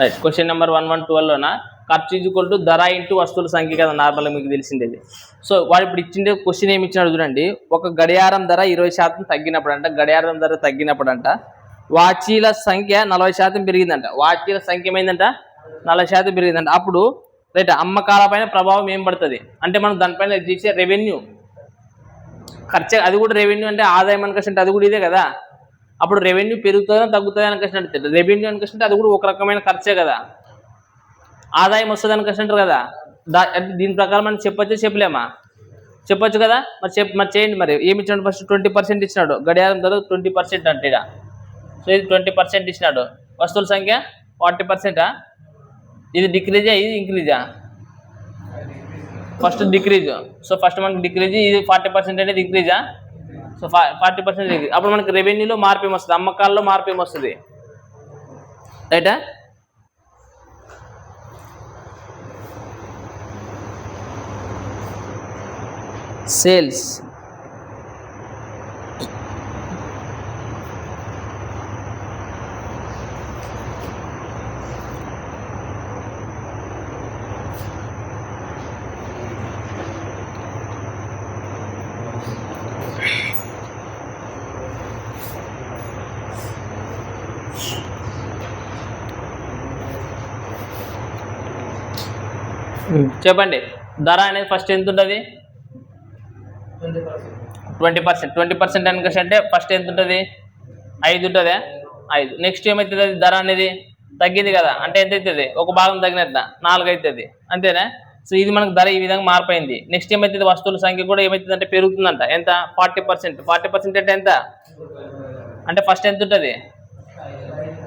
Right. Question number 1112లోన ఖర్చు equal to ధర into వస్తువుల సంఖ్య కదా నార్మల్గా మీకు తెలిసింది. సో వాడు ఇప్పుడు ఇచ్చిండే క్వశ్చన్ ఏమి ఇచ్చినాడు చూడండి. ఒక గడియారం ధర 20% తగ్గినప్పుడంట, గడియారం ధర తగ్గినప్పుడంట వాచీల సంఖ్య 40% పెరిగిందంట. వాచీల సంఖ్య ఏమైందంట 40% పెరిగిందంట. అప్పుడు రైట్ అమ్మకాల పైన ప్రభావం ఏం పడుతుంది అంటే మనం దానిపైన చేసే రెవెన్యూ ఖర్చు, అది కూడా రెవెన్యూ అంటే ఆదాయం అనుకుంటే అది కూడా ఇదే కదా. అప్పుడు రెవెన్యూ పెరుగుతుందా తగ్గుతుందా అనుకుంటే రెవెన్యూ అనుకుంటే అది కూడా ఒక రకమైన ఖర్చే కదా. ఆదాయం వస్తుంది అనుకుంటారు కదా. దీని ప్రకారం మనం చెప్పొచ్చా చెప్పలేమా? చెప్పొచ్చు కదా. మరి చేయండి. మరి ఏమి ఇచ్చినాడు? ఫస్ట్ 20% ఇచ్చినాడు. గడియారం ధర 20% అంటే సో ఇది 20% ఇచ్చినాడు. వస్తువుల సంఖ్య 40%. ఇది డిక్రీజా ఇది ఇంక్రీజా? First decrease. సో ఫస్ట్ మనకి డిక్రీజ్, ఇది 40% అనేది ఇంక్రీజా? So 40% increase. అప్పుడు మనకి రెవెన్యూలో మార్పు ఏమొస్తుంది? అమ్మకాల్లో మార్పు ఏమొస్తుంది? రైటా? సేల్స్ చెప్పండి. ధర అనేది ఫస్ట్ ఎంత ఉంటుంది? 20%. 20% అనుకుంటే ఫస్ట్ ఎంత ఉంటుంది? 5 ఉంటుందా? 5. నెక్స్ట్ ఏమవుతుంది? అది ధర అనేది తగ్గింది కదా అంటే ఎంత అవుతుంది? ఒక భాగం తగ్గినట్ట 4 అవుతుంది. అంతేనా? సో ఇది మనకు ధర ఈ విధంగా మార్పైంది. నెక్స్ట్ ఏమవుతుంది? వస్తువుల సంఖ్య కూడా ఏమవుతుంది అంటే పెరుగుతుందంట. ఎంత? 40%. 40% అంటే ఎంత? అంటే ఫస్ట్ ఎంత ఉంటుంది?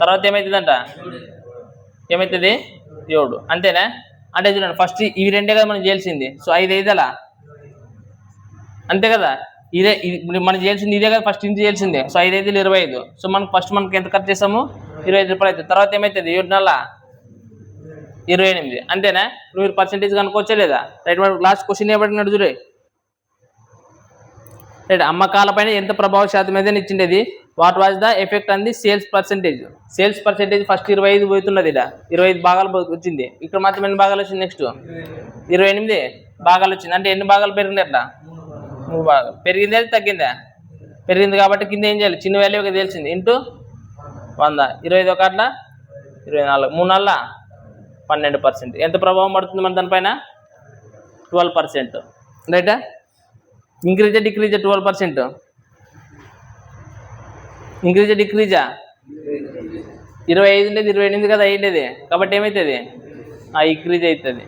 తర్వాత ఏమవుతుందంట? ఏమవుతుంది? 7. అంతేనా? అంటే చూడండి ఫస్ట్ ఇవి రెండే కదా మనం చేయాల్సింది. సో 5 ఐదలా అంతే కదా. ఇదే మనం చేయాల్సింది ఇదే కదా. ఫస్ట్ ఇంటి చేయాల్సిందే. సో 5 5 25. సో మనకి ఎంత ఖర్చు చేస్తాము? 25 రూపాయలు అవుతుంది. తర్వాత ఏమవుతుంది? 7 నెలల 28. అంతేనా? మీరు పర్సెంటేజ్ కనుక్కోవచ్చా లేదా? రైట్. లాస్ట్ క్వశ్చన్ ఏమడిగినాడు చూడే. రైట్. అమ్మకాల పైన ఎంత ప్రభావ శాతం ఏదైనా ఇచ్చిండేది. What was the effect on the sales percentage? Sales percentage first 25 పోతున్నది. 25 భాగాలు వచ్చింది. ఇక్కడ మాత్రం ఎన్ని భాగాలు వచ్చింది? నెక్స్ట్ 28 భాగాలు వచ్చింది. అంటే ఎన్ని భాగాలు పెరిగింది? అట్లా 3 భాగాలు పెరిగింది. అది తగ్గిందా? పెరిగింది కాబట్టి కింద ఏం చేయాలి? చిన్న వాల్యూ ఒక తెలిసింది ఇంటూ 100. 25 ఒకట్ల 24. 3 నెలల 12%. ఎంత ప్రభావం పడుతుంది మన దానిపైన? 12%. రైటా? ఇంక్రీజా డిక్రీజా? 12%. ఇంక్రీజా డిక్రీజా? 25 ఉండేది 28 కదా అయ్యిండేది. కాబట్టి ఏమవుతుంది? ఇంక్రీజ్ అవుతుంది.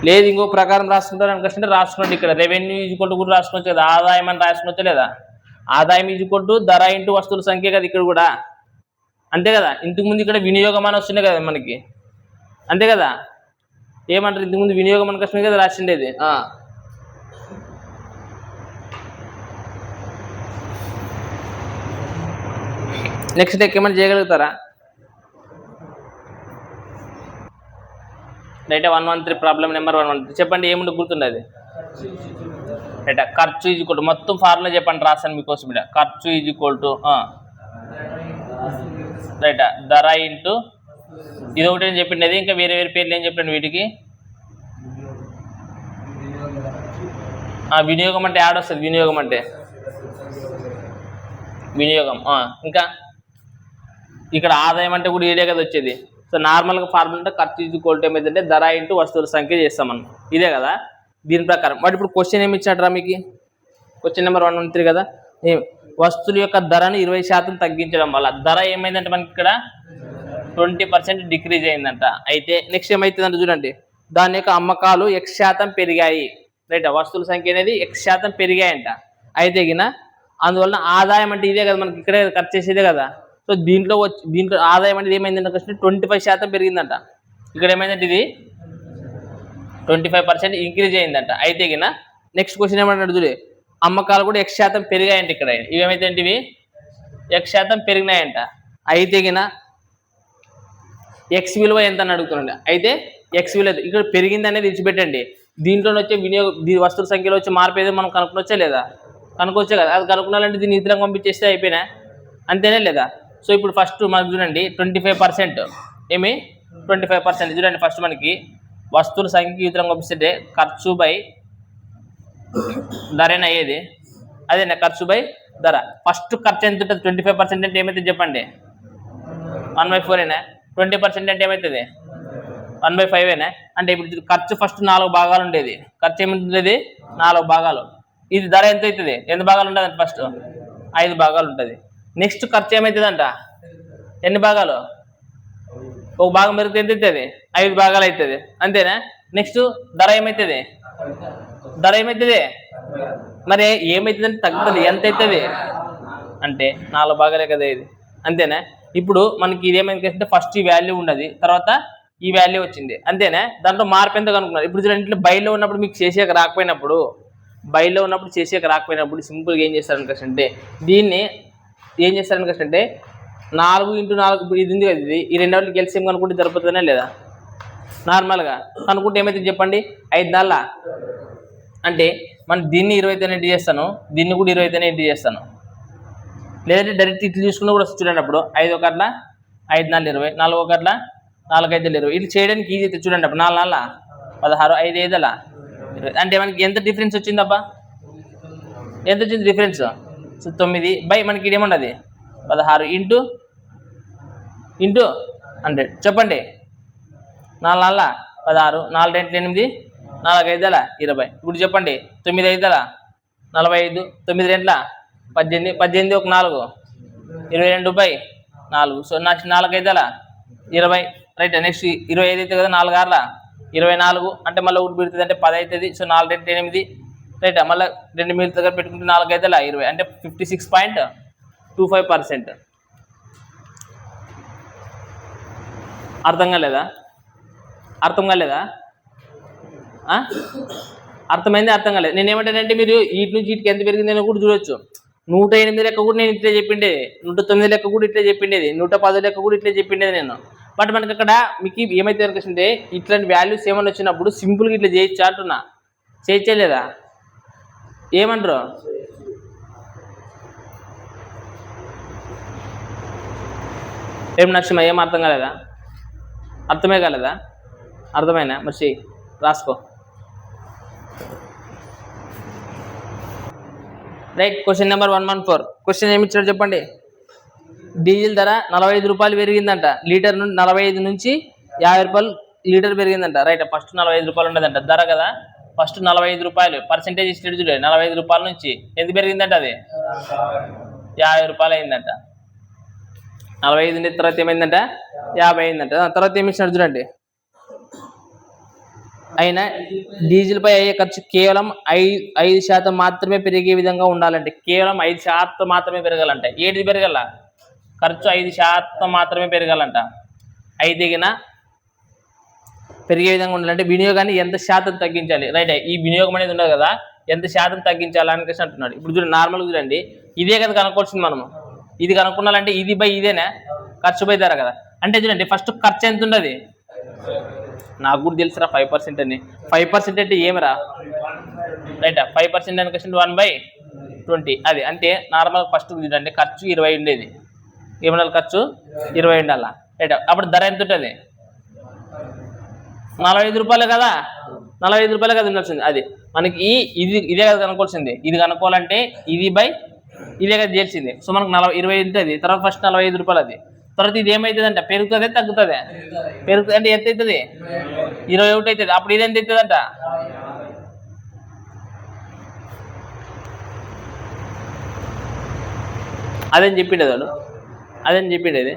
లేదు ఇంకో ప్రకారం రాసుకుంటారు అనుకుంటే రాసుకోండి. ఇక్కడ రెవెన్యూ ఈజ్వల్ టు కూడా రాసుకోవచ్చు కదా. ఆదాయం అని రాసుకోవచ్చా లేదా? ఆదాయం ఈజ్వల్ టు ధర ఇంటూ వస్తువుల సంఖ్య కదా ఇక్కడ కూడా. అంతే కదా. ఇంతకుముందు ఇక్కడ వినియోగం అని వస్తుండే కదా మనకి. అంతే కదా. ఏమంటారు? ఇంతకుముందు వినియోగం అని వస్తుంది కదా రాసిండేది. నెక్స్ట్ డేకి ఏమైనా చేయగలుగుతారా? రైట్. 113 ప్రాబ్లం నెంబర్ 113 చెప్పండి. ఏముంది గుర్తుండదు? రైట్. ఖర్చు ఈజ్వల్ టు మొత్తం ఫార్ములా చెప్పండి. రాసాను మీకోసం ఇక్కడ. ఖర్చు ఈజ్వల్ టు రైట్ ధర ఇంటూ ఇది ఒకటి అని చెప్పిండేది. ఇంకా వేరే వేరే పేర్లు ఏం చెప్పండి వీటికి? వినియోగం అంటే యాడ్ వస్తుంది. వినియోగం అంటే వినియోగం. ఇంకా ఇక్కడ ఆదాయం అంటే కూడా ఇదే కదా వచ్చేది. సో నార్మల్గా ఫార్ములా అంటే ఖర్చు ఈజ్వల్ టు ఏమైందంటే ధర ఇంటూ వస్తువుల సంఖ్య చేస్తాం మనం. ఇదే కదా దీని ప్రకారం. వాటి ఇప్పుడు క్వశ్చన్ ఏమి ఇచ్చాడరా మీకు? క్వశ్చన్ నెంబర్ 113 కదా. వస్తువుల యొక్క ధరను 20% తగ్గించడం వల్ల ధర ఏమైందంటే మనకి ఇక్కడ 20% డిక్రీజ్ అయిందంట. అయితే నెక్స్ట్ ఏమవుతుందంటే చూడండి, దాని యొక్క అమ్మకాలు X% పెరిగాయి. రైట్. వస్తువుల సంఖ్య అనేది X% పెరిగాయంట. అయితే అందువలన ఆదాయం అంటే ఇదే కదా మనకి ఇక్కడే ఖర్చు చేసేదే కదా. సో దీంట్లో ఆదాయం అనేది ఏమైందంటే 25% పెరిగిందంట. ఇక్కడ ఏమైందంటే ఇది 25% ఇంక్రీజ్ అయిందంట. అయితే నెక్స్ట్ క్వశ్చన్ ఏమంటాడు చూడు, అమ్మకాలు కూడా X% పెరిగాయంట. ఇక్కడ ఇవేమైతే ఇవి X% పెరిగినాయంట. అయితే X విలువ ఎంత అని అడుగుతున్నాడు. అయితే ఎక్స్ లేదు, ఇక్కడ పెరిగింది అనేది విడిచిపెట్టండి. దీంట్లో వచ్చే వస్తువుల సంఖ్యలో వచ్చే మార్పు ఏదో మనం కనుక్కొచ్చా లేదా? కనుక్కొచ్చే కదా. అది కనుక్కున్నాలంటే దీన్ని ఇతరంగా పంపించేస్తే అయిపోయినా, అంతేనే లేదా? సో ఇప్పుడు ఫస్ట్ మనకు చూడండి 25%, ఏమి 25% చూడండి. ఫస్ట్ మనకి వస్తువుల సంఖ్యకి ఇతరంగా పంపిస్తే ఖర్చు బై ధరేనా అయ్యేది, అదేనా ఖర్చు బై ధర. ఫస్ట్ ఖర్చు ఎంత ఉంటుంది? 25% అంటే ఏమవుతుంది చెప్పండి? 1/4 20% అంటే ఏమవుతుంది? 1/5 అంటే ఇప్పుడు ఖర్చు ఫస్ట్ 4 భాగాలు ఉండేది. ఖర్చు ఏముంటుంది? 4 భాగాలు. ఇది ధర ఎంత అవుతుంది? ఎన్ని భాగాలు ఉంటుంది అంటే ఫస్ట్ 5 భాగాలు ఉంటుంది. నెక్స్ట్ ఖర్చు ఏమవుతుందంట? ఎన్ని భాగాలు? ఒక భాగం పెరిగితే ఎంత అవుతుంది? 5 భాగాలు అవుతుంది, అంతేనా? నెక్స్ట్ ధర ఏమవుతుంది? ధర ఏమవుతుంది? మరి ఏమవుతుందంటే తగ్గుతుంది. ఎంత అవుతుంది అంటే 4 భాగాలే కదా ఇది, అంతేనా? ఇప్పుడు మనకి ఇది ఏమైందంటే ఫస్ట్ ఈ వాల్యూ ఉన్నది, తర్వాత ఈ వాల్యూ వచ్చింది, అంతేనా? దాంట్లో మార్పు ఎంత కనుక్కున్నారు. ఇప్పుడు చూడండి బయలో ఉన్నప్పుడు మీకు చేసేక రాకపోయినప్పుడు, సింపుల్గా ఏం చేస్తారనుకంటే దీన్ని ఏం చేస్తారనుకంటే 4 × 4 ఇప్పుడు ఇది ఉంది కదా, ఈ రెండోళ్ళకి ఎల్సిఎం కనుక్కుంటే సరిపోతుందనే లేదా? నార్మల్గా కనుక్కుంటే ఏమైతుంది చెప్పండి? 5 4 అంటే మనం దీన్ని 20 ఎంట్రీ చేస్తాను, దీన్ని కూడా 20 ఎంట్రీ చేస్తాను. లేదంటే డైరెక్ట్ ఇట్లా చూసుకున్నా కూడా చూడండి. అప్పుడు 5 1 5 4 20, 4 1 4 5 20. ఇట్లా చేయడానికి ఈజీ అయితే చూడండి. అప్పుడు 4 4 16, 5 5 20. అంటే మనకి ఎంత డిఫరెన్స్ వచ్చిందబ్బా? ఎంత వచ్చింది డిఫరెన్స్? సో 9 బై మనకి ఇది ఏమండది 16 ఇంటూ 100 చెప్పండి. 4 4 16, 4 2 8, 4 5 20. ఇప్పుడు చెప్పండి 9 5 45, 9 2 18, 18 1 4 22/4. So next 4 5 20, right. నెక్స్ట్ 25 అవుతుంది కదా, 4 6 24 అంటే మళ్ళీ 1 పెడుతుంది అంటే 10 అవుతుంది. So 4 2 8, right. మళ్ళీ 2 మిగిలిన దగ్గర పెట్టుకుంటే 4 5 20 అంటే 56.25%. అర్థం కాలేదా? అర్థమైంది? అర్థం కాలేదు. నేనేమంటానంటే మీరు వీటి నుంచి వీటికి ఎంత పెరిగిందని కూడా చూడొచ్చు. 108 లెక్క కూడా నేను ఇట్లే చెప్పిండేది, 109 లెక్క కూడా ఇట్లే చెప్పిండేది, 110 లెక్క కూడా ఇట్లే చెప్పిండేది నేను. బట్ మనకి అక్కడ మీకు ఏమైతే అనుకుంటే ఇట్లాంటి వాల్యూస్ ఏమైనా వచ్చినప్పుడు సింపుల్గా ఇట్లా చేయొచ్చు అంటున్నా. చేయలేదా? ఏమంటారు? ఏం నక్షమా? ఏం అర్థం కాలేదా? అర్థమే కాలేదా? అర్థమైనా? మరి రాసుకో. రైట్. Question number 114. క్వశ్చన్ ఏమి ఇచ్చాడు చెప్పండి. డీజిల్ ధర 45 రూపాయలు పెరిగిందంట. లీటర్ నుండి 45 నుంచి 50 రూపాయలు లీటర్ పెరిగిందంట. రైట్. ఫస్ట్ 45 రూపాయలు ఉండదంట ధర కదా. ఫస్ట్ 45 రూపాయలు పర్సెంటేజ్ ఇచ్చేది చూడండి. 45 రూపాయల నుంచి ఎంత పెరిగిందంట? అది 50 రూపాయలు అయిందంట. 45 తర్వాత ఏమైందంట? 50 అయిందంట. తర్వాత ఏమి ఇచ్చినాడు చూడండి. అయినా డీజిల్ పై అయ్యే ఖర్చు కేవలం 5% మాత్రమే పెరిగే విధంగా ఉండాలంటే, కేవలం 5% మాత్రమే పెరగాలంట. ఏది పెరగాల? ఖర్చు 5% మాత్రమే పెరగాలంట. అయితేగిన పెరిగే విధంగా ఉండాలంటే వినియోగాన్ని ఎంత శాతం తగ్గించాలి? రైట్. ఈ వినియోగం అనేది ఉండదు కదా, ఎంత శాతం తగ్గించాలి అని అంటున్నాడు. ఇప్పుడు చూడండి, నార్మల్గా చూడండి, ఇదే కదా కనుక్కోవాల్సింది మనము. ఇది కనుక్కున్నాలంటే ఇది బై ఇదేనా? ఖర్చు బై ధర కదా. అంటే చూడండి ఫస్ట్ ఖర్చు ఎంత ఉండదు? నాకు కూడా తెలుసురా 5% అని. 5% అంటే ఏమిరా? రైట్. 5% అని క్వశ్చన్ 1/20. అది అంటే నార్మల్ ఫస్ట్ చూడండి ఖర్చు 20 ఉండేది. ఏమన్నా ఖర్చు 20 ఉండాలా, రైట్. అప్పుడు ధర ఎంత ఉంటుంది? 45 రూపాయలు కదా. 45 రూపాయలు కదా ఉండాల్సింది. అది మనకి ఇదే కదా కనుక్కోవాల్సింది. ఇది కనుక్కోవాలంటే ఇది బై ఇదే కదా చేయాల్సింది. సో మనకు 20 ఉంటుంది. తర్వాత ఫస్ట్ 45 రూపాయలు. అది తర్వాత ఇది ఏమవుతుంది అంట? పెరుగుతుంది తగ్గుతుంది? పెరుగుతుంది అంటే ఎంత అవుతుంది? 21 అవుతుంది. అప్పుడు ఇది ఎంత అవుతుంది అంట? అదని చెప్పిండేది వాడు, అదని చెప్పిండేది.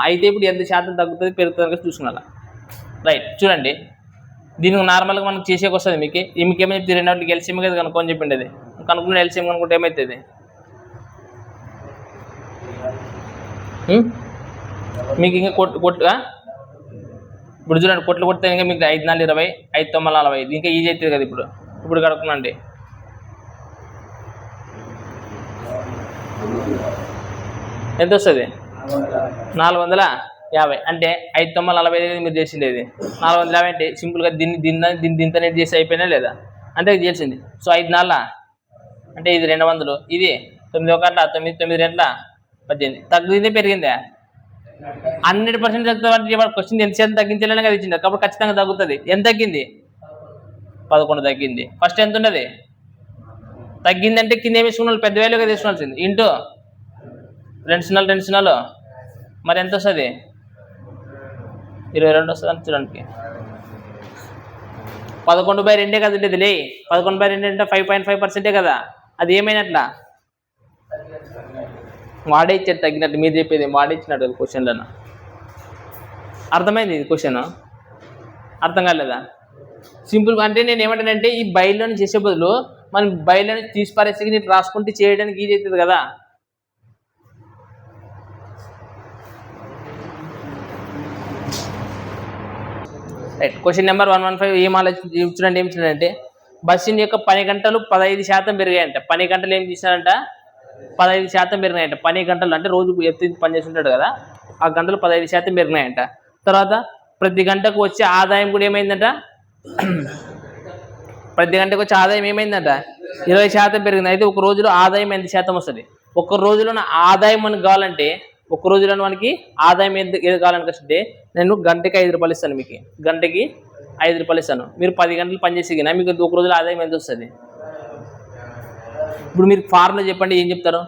అయితే ఇప్పుడు ఎంత శాతం తగ్గుతుంది పెరుగుతుంది చూసుకున్నా. రైట్. చూడండి దీనికి నార్మల్గా మనకు చేసేకి వస్తుంది. మీకేమో చెప్తే 2 వాటికి ఎల్సిఎం కదా కనుక్కొని చెప్పిండేది. కనుక్కున్న ఎల్సిఎం కనుక్కుంటే ఏమవుతుంది? మీకు ఇంకా కొట్టుగా ఇప్పుడు చూడండి కొట్లు కొడితే ఇంకా మీకు 5 4 20, 5 9 45 ఇంకా ఈజీ అవుతుంది కదా. ఇప్పుడు కనుక్కునండి. ఎంత వస్తుంది? 400 50 అంటే 5,945 మీరు చేసింది ఇది 450 అంటే సింపుల్గా దీంతో చేసి అయిపోయినా లేదా అంటే ఇది చేసింది. సో 5 4 అంటే ఇది 200, ఇది 9 1 9 9 2 18 తగ్గిందే పెరిగిందా 100% తగ్గుతుంది. క్వశ్చన్ ఎంత శాతం తగ్గించాలని కదా ఇచ్చింది కాబట్టి ఖచ్చితంగా తగ్గుతుంది. ఎంత తగ్గింది 11 తగ్గింది. ఫస్ట్ ఎంత ఉండదు తగ్గిందంటే కింద ఏమి వేసుకున్నాను పెద్ద వాల్యూగా తీసుకోవాల్సింది ఇంటూ 2 0 మరి ఎంత వస్తుంది 22 వస్తుంది చూడండి. 11/2 కదా ఉండేది లే 11/2 అంటే 5.5% కదా అది ఏమైనట్లా వాడే ఇచ్చాడు తగ్గినట్టు మీరు చెప్పేది వాడే ఇచ్చినట్టు క్వశ్చన్లను అర్థమైంది ఇది క్వశ్చన్ అర్థం కాలేదా సింపుల్ అంటే నేను ఏమంటానంటే ఈ బయలుని చేసే బదులు మనం బయలుని తీసి పారేసి నీకు రాసుకుంటే చేయడానికి ఈజీ అవుతుంది కదా. రైట్ క్వశ్చన్ నెంబర్ 115 ఏం ఆలోచించండి ఏం చూడండి బస్సు యొక్క పని గంటలు 15% పెరిగాయంట. పని గంటలు ఏం చేశారంట 15% పెరిగినాయంట. పని గంటలు అంటే రోజు ఎత్తి పని చేసి ఉంటాడు కదా ఆ గంటలు 15% పెరిగినాయంట. తర్వాత ప్రతి గంటకు వచ్చే ఆదాయం కూడా ఏమైందంట ప్రతి గంటకు వచ్చే ఆదాయం ఏమైందంట 20% పెరిగింది. అయితే ఒక రోజులో ఆదాయం ఎంత శాతం వస్తుంది ఒక రోజులో ఆదాయం మనకు కావాలంటే ఒక రోజులో మనకి ఆదాయం ఏది కావాలనుకుంటే నేను గంటకి 5 రూపాయలు ఇస్తాను మీకు గంటకి 5 రూపాయలు ఇస్తాను మీరు 10 గంటలు పనిచేసి కానీ మీకు ఒక రోజులో ఆదాయం ఎంత వస్తుంది. ఇప్పుడు మీరు ఫార్ములా చెప్పండి ఏం చెప్తారు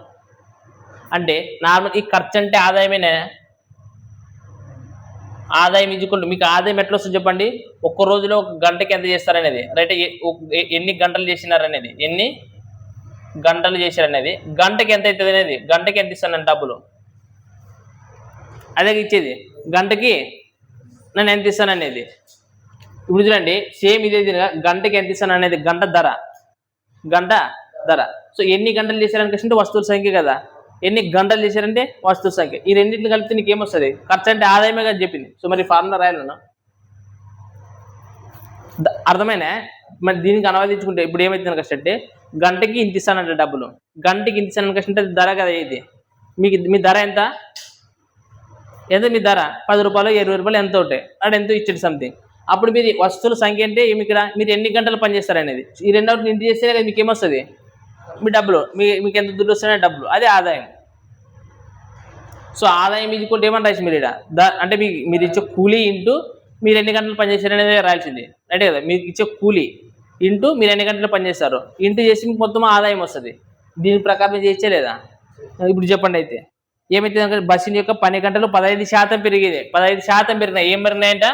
అంటే నార్మల్ ఈ ఖర్చు అంటే ఆదాయమేనా ఆదాయం ఇచ్చుకుంటూ మీకు ఆదాయం ఎట్లా వస్తుంది చెప్పండి ఒక్క రోజులో ఒక గంటకి ఎంత చేస్తారనేది రైట్ ఎన్ని గంటలు చేసినారనేది ఎన్ని గంటలు చేశారనేది గంటకి ఎంత అవుతుంది అనేది గంటకి ఎంత ఇస్తాను డబ్బులు అదే ఇచ్చేది గంటకి నేను ఎంత ఇస్తాను అనేది. ఇప్పుడు చూడండి సేమ్ ఇదే గంటకి ఎంత ఇస్తాను అనేది గంట ధర. సో ఎన్ని గంటలు చేశారనుకుంటే వస్తువుల సంఖ్య కదా ఎన్ని గంటలు చేశారంటే వస్తువు సంఖ్య ఈ రెండింటిని కలిపితే నీకు ఏమొస్తుంది ఖర్చు అంటే ఆదాయమే కదా చెప్పింది. సో మరి ఫార్ములా రాయాలన్నా అర్థమైనా మరి దీనికి అనువాదించుకుంటే ఇప్పుడు ఏమైతుంది కష్టంటే గంటకి ఇంత ఇస్తానంటే డబ్బులు గంటకి ఇంత ఇస్తాను కష్టంటే ధర కదా ఇది మీకు మీ ధర ఎంత మీ ధర 10 రూపాయలు 20 రూపాయలు ఎంత ఉంటాయి అంటే ఎంతో ఇచ్చాడు సంథింగ్. అప్పుడు మీరు వస్తువుల సంఖ్య అంటే ఇక్కడ మీరు ఎన్ని గంటలు పనిచేస్తారనేది ఈ రెండవది ఇంటి చేస్తే కదా మీకు ఏమొస్తుంది మీ డబ్బులు మీకు ఎంత దుడ్డు వస్తున్నాయి డబ్బులు అదే ఆదాయం. సో ఆదాయం ఇచ్చుకుంటే ఏమని రాసి మీరు అంటే మీరు ఇచ్చే కూలీ ఇంటూ మీరు ఎన్ని గంటలు పనిచేశారనేది రాయాల్సింది రైట్ కదా. మీకు ఇచ్చే కూలీ ఇంటూ మీరు ఎన్ని గంటలు పనిచేస్తారు ఇంటూ చేసి మీకు మొత్తం ఆదాయం వస్తుంది. దీని ప్రకారం చేస్తే లేదా ఇప్పుడు చెప్పండి అయితే ఏమైతే బస్సు యొక్క పని గంటలు 15% పెరిగింది 15% పెరిగినాయి ఏం పెరిగినాయంట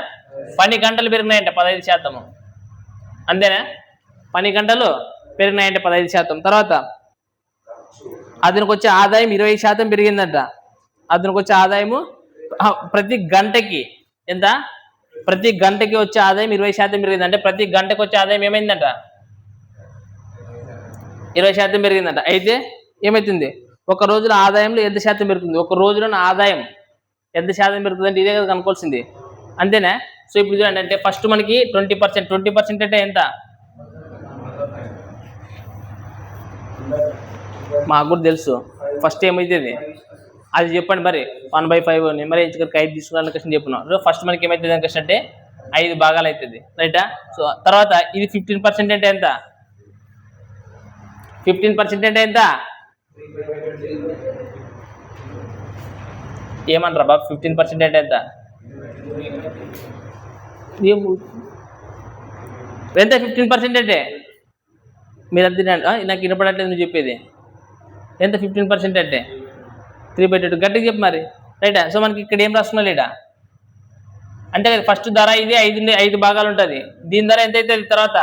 పని గంటలు పెరిగినాయంట 15% అంతేనా పని గంటలు పెరిగినాయంటే 15%. తర్వాత అతనికి వచ్చే ఆదాయం 20% పెరిగిందంట. అతనికి వచ్చే ఆదాయము ప్రతి గంటకి ఎంత ప్రతి గంటకి వచ్చే ఆదాయం 20% పెరిగింది అంటే ప్రతి గంటకి వచ్చే ఆదాయం ఏమైందంట 20% పెరిగిందంట. అయితే ఏమవుతుంది ఒక రోజులో ఆదాయంలో ఎంత శాతం పెరుగుతుంది ఒక రోజులోని ఆదాయం ఎంత శాతం పెరుగుతుంది అంటే ఇదే కదా కనుకోవాల్సింది అంతేనా. సో ఇప్పుడు చూడండి అంటే ఫస్ట్ మనకి 20% అంటే ఎంత మాకు కూడా తెలుసు ఫస్ట్ ఏమవుతుంది అది చెప్పండి మరి 1/5 మరి ఇక్కడ 5 తీసుకోవాలని క్వశ్చన్ చెప్పున్నాం. ఫస్ట్ మనకి ఏమవుతుంది అని క్వశ్చన్ అంటే 5 భాగాలు అవుతుంది రైటా. సో తర్వాత ఇది 15% అంటే ఎంత 15% అంటే ఎంత ఏమంటారా బాబు 15% అంటే ఎంత ఎంత 15% అంటే మీరు అంతే నాకు వినపడట్లేదు నువ్వు చెప్పేది ఎంత 15% అంటే 3/2 గట్టిగా చెప్పు మరి రైటా. సో మనకి ఇక్కడ ఏం రాసుకున్నా లేడా అంటే ఫస్ట్ ధర ఇది 5 భాగాలు ఉంటుంది దీని ధర ఎంత అవుతుంది తర్వాత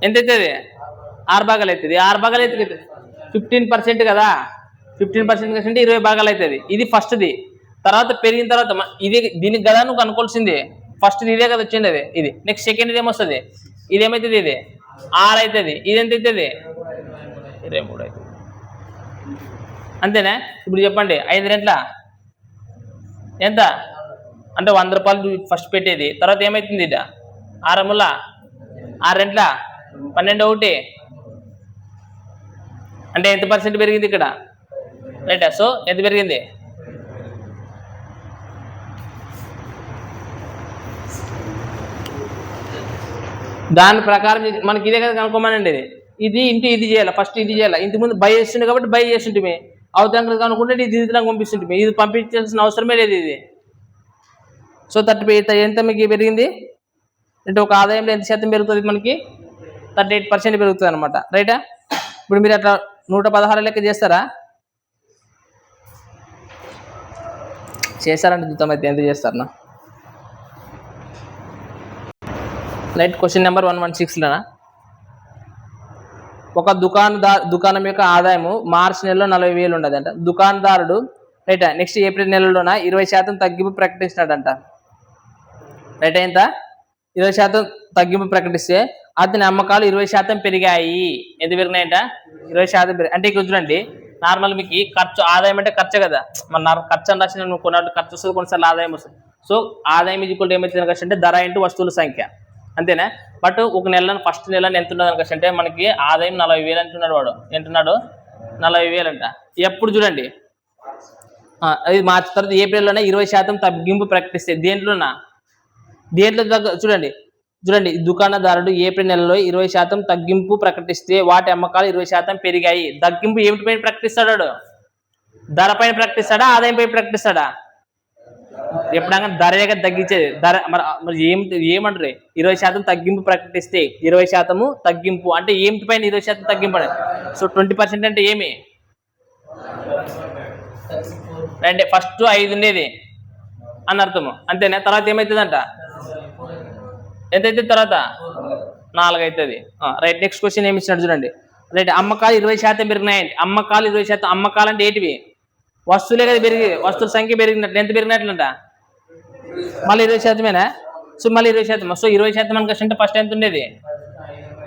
ఎంత అవుతుంది 6 భాగాలు అవుతుంది 6 భాగాలు అవుతుంది 15% కదా 15% అంటే 20 భాగాలు అవుతుంది ఇది ఫస్ట్ది. తర్వాత పెరిగిన తర్వాత ఇది దీనికి కదా నువ్వు అనుకోవాల్సింది ఫస్ట్ ఇదే కదా వచ్చింది అది ఇది నెక్స్ట్ సెకండ్ ఇది ఏమొస్తుంది ఇది ఏమవుతుంది ఇది 6 అవుతుంది ఇది ఎంత అవుతుంది 23 అవుతుంది అంతేనా. ఇప్పుడు చెప్పండి 5 రెంట్ల ఎంత అంటే 100 రూపాయలు ఫస్ట్ పెట్టేది తర్వాత ఏమవుతుంది ఇట 6 ముళ్ళ 6 రెంట్ల 12 ఒకటి అంటే ఎంత % పెరిగింది ఇక్కడ రైటా. సో ఎంత పెరిగింది దాని ప్రకారం మనకి ఇదే కదా కనుక్కోమనండి. ఇది ఇంటి ఇది చేయాలి, ఫస్ట్ ఇది చేయాలి. ఇంటి ముందు బై చేస్తుండే కాబట్టి బై చేస్తుంటే అవతల కనుక్కుంటే ఇది ఇదిలాగా పంపిస్తుంటే ఇది పంపించాల్సిన అవసరమే లేదు ఇది. సో 38 ఎంత మీకు పెరిగింది అంటే ఒక ఆదాయంలో ఎంత శాతం పెరుగుతుంది మనకి 38% పెరుగుతుంది అనమాట. రైటా? ఇప్పుడు మీరు అట్లా 116 లెక్క చేస్తారా? చేస్తారంటే చూద్దాం అయితే ఎంత చేస్తారన్నా. రైట్. క్వశ్చన్ నెంబర్ 116లోనా ఒక దుకాణం యొక్క ఆదాయము మార్చి నెలలో 40,000 ఉండదంట. దుకాణదారుడు రైట్ నెక్స్ట్ ఏప్రిల్ నెలలోన 20% తగ్గింపు ప్రకటించినాడంట. రైట్ ఎంత 20% తగ్గింపు ప్రకటిస్తే అతని అమ్మకాలు 20% పెరిగాయి. ఎంత పెరిగినాయంట? 20% పెరిగి. అంటే ఇక్కడ చూడండి నార్మల్ మీకు ఖర్చు ఆదాయం అంటే ఖర్చు కదా, మన ఖర్చు అని రాసిన కొన్నాళ్ళు ఖర్చు వస్తుంది, కొన్నిసార్లు ఆదాయం వస్తుంది. సో ఆదాయం ఈక్వల్ ఏమవుతుంది అంటే ధర ఇంటూ వస్తువుల సంఖ్య, అంతేనా? బట్ ఒక నెలలో ఫస్ట్ నెలలో ఎంత ఉన్నది అంటే మనకి ఆదాయం 40,000 అంటున్నాడు వాడు. ఎంటున్నాడు? 40,000 అంట. ఎప్పుడు చూడండి అది మార్చి తర్వాత ఏప్రిల్లోనే 20% తగ్గింపు ప్రకటిస్తే దేంట్లో చూడండి దుకాణదారుడు ఏప్రిల్ నెలలో 20% తగ్గింపు ప్రకటిస్తే వాటి అమ్మకాలు 20% పెరిగాయి. తగ్గింపు ఏమిటిపైన ప్రకటిస్తాడు? ధర పైన ప్రకటిస్తాడా, ఆదాయం పైన ప్రకటిస్తాడా? ఎప్పుడైనా ధరగా తగ్గించేది ధర మరి ఏమంటారు? 20% తగ్గింపు ప్రకటిస్తే 20% తగ్గింపు అంటే ఏమిటి పైన 20% తగ్గింపు అనేది. సో 20% అంటే ఏమి అంటే ఫస్ట్ 5 ఉండేది అని అర్థము, అంతేనా? తర్వాత ఏమవుతుందంట? ఎంత అవుతుంది? తర్వాత 4 అవుతుంది. రైట్. నెక్స్ట్ క్వశ్చన్ ఏమి ఇచ్చినాడు చూడండి. రైట్. అమ్మకాలు 20% పెరిగినాయండి. అమ్మకాలు 20%. అమ్మకాలు అంటే ఏంటివి? వస్తువులే కదా పెరిగి, వస్తువుల సంఖ్య పెరిగినట్లు. ఎంత పెరిగినట్లంట? మళ్ళీ 20%. సో మళ్ళీ 20%. సో 20% మనకి అంటే ఫస్ట్ ఎంత ఉండేది?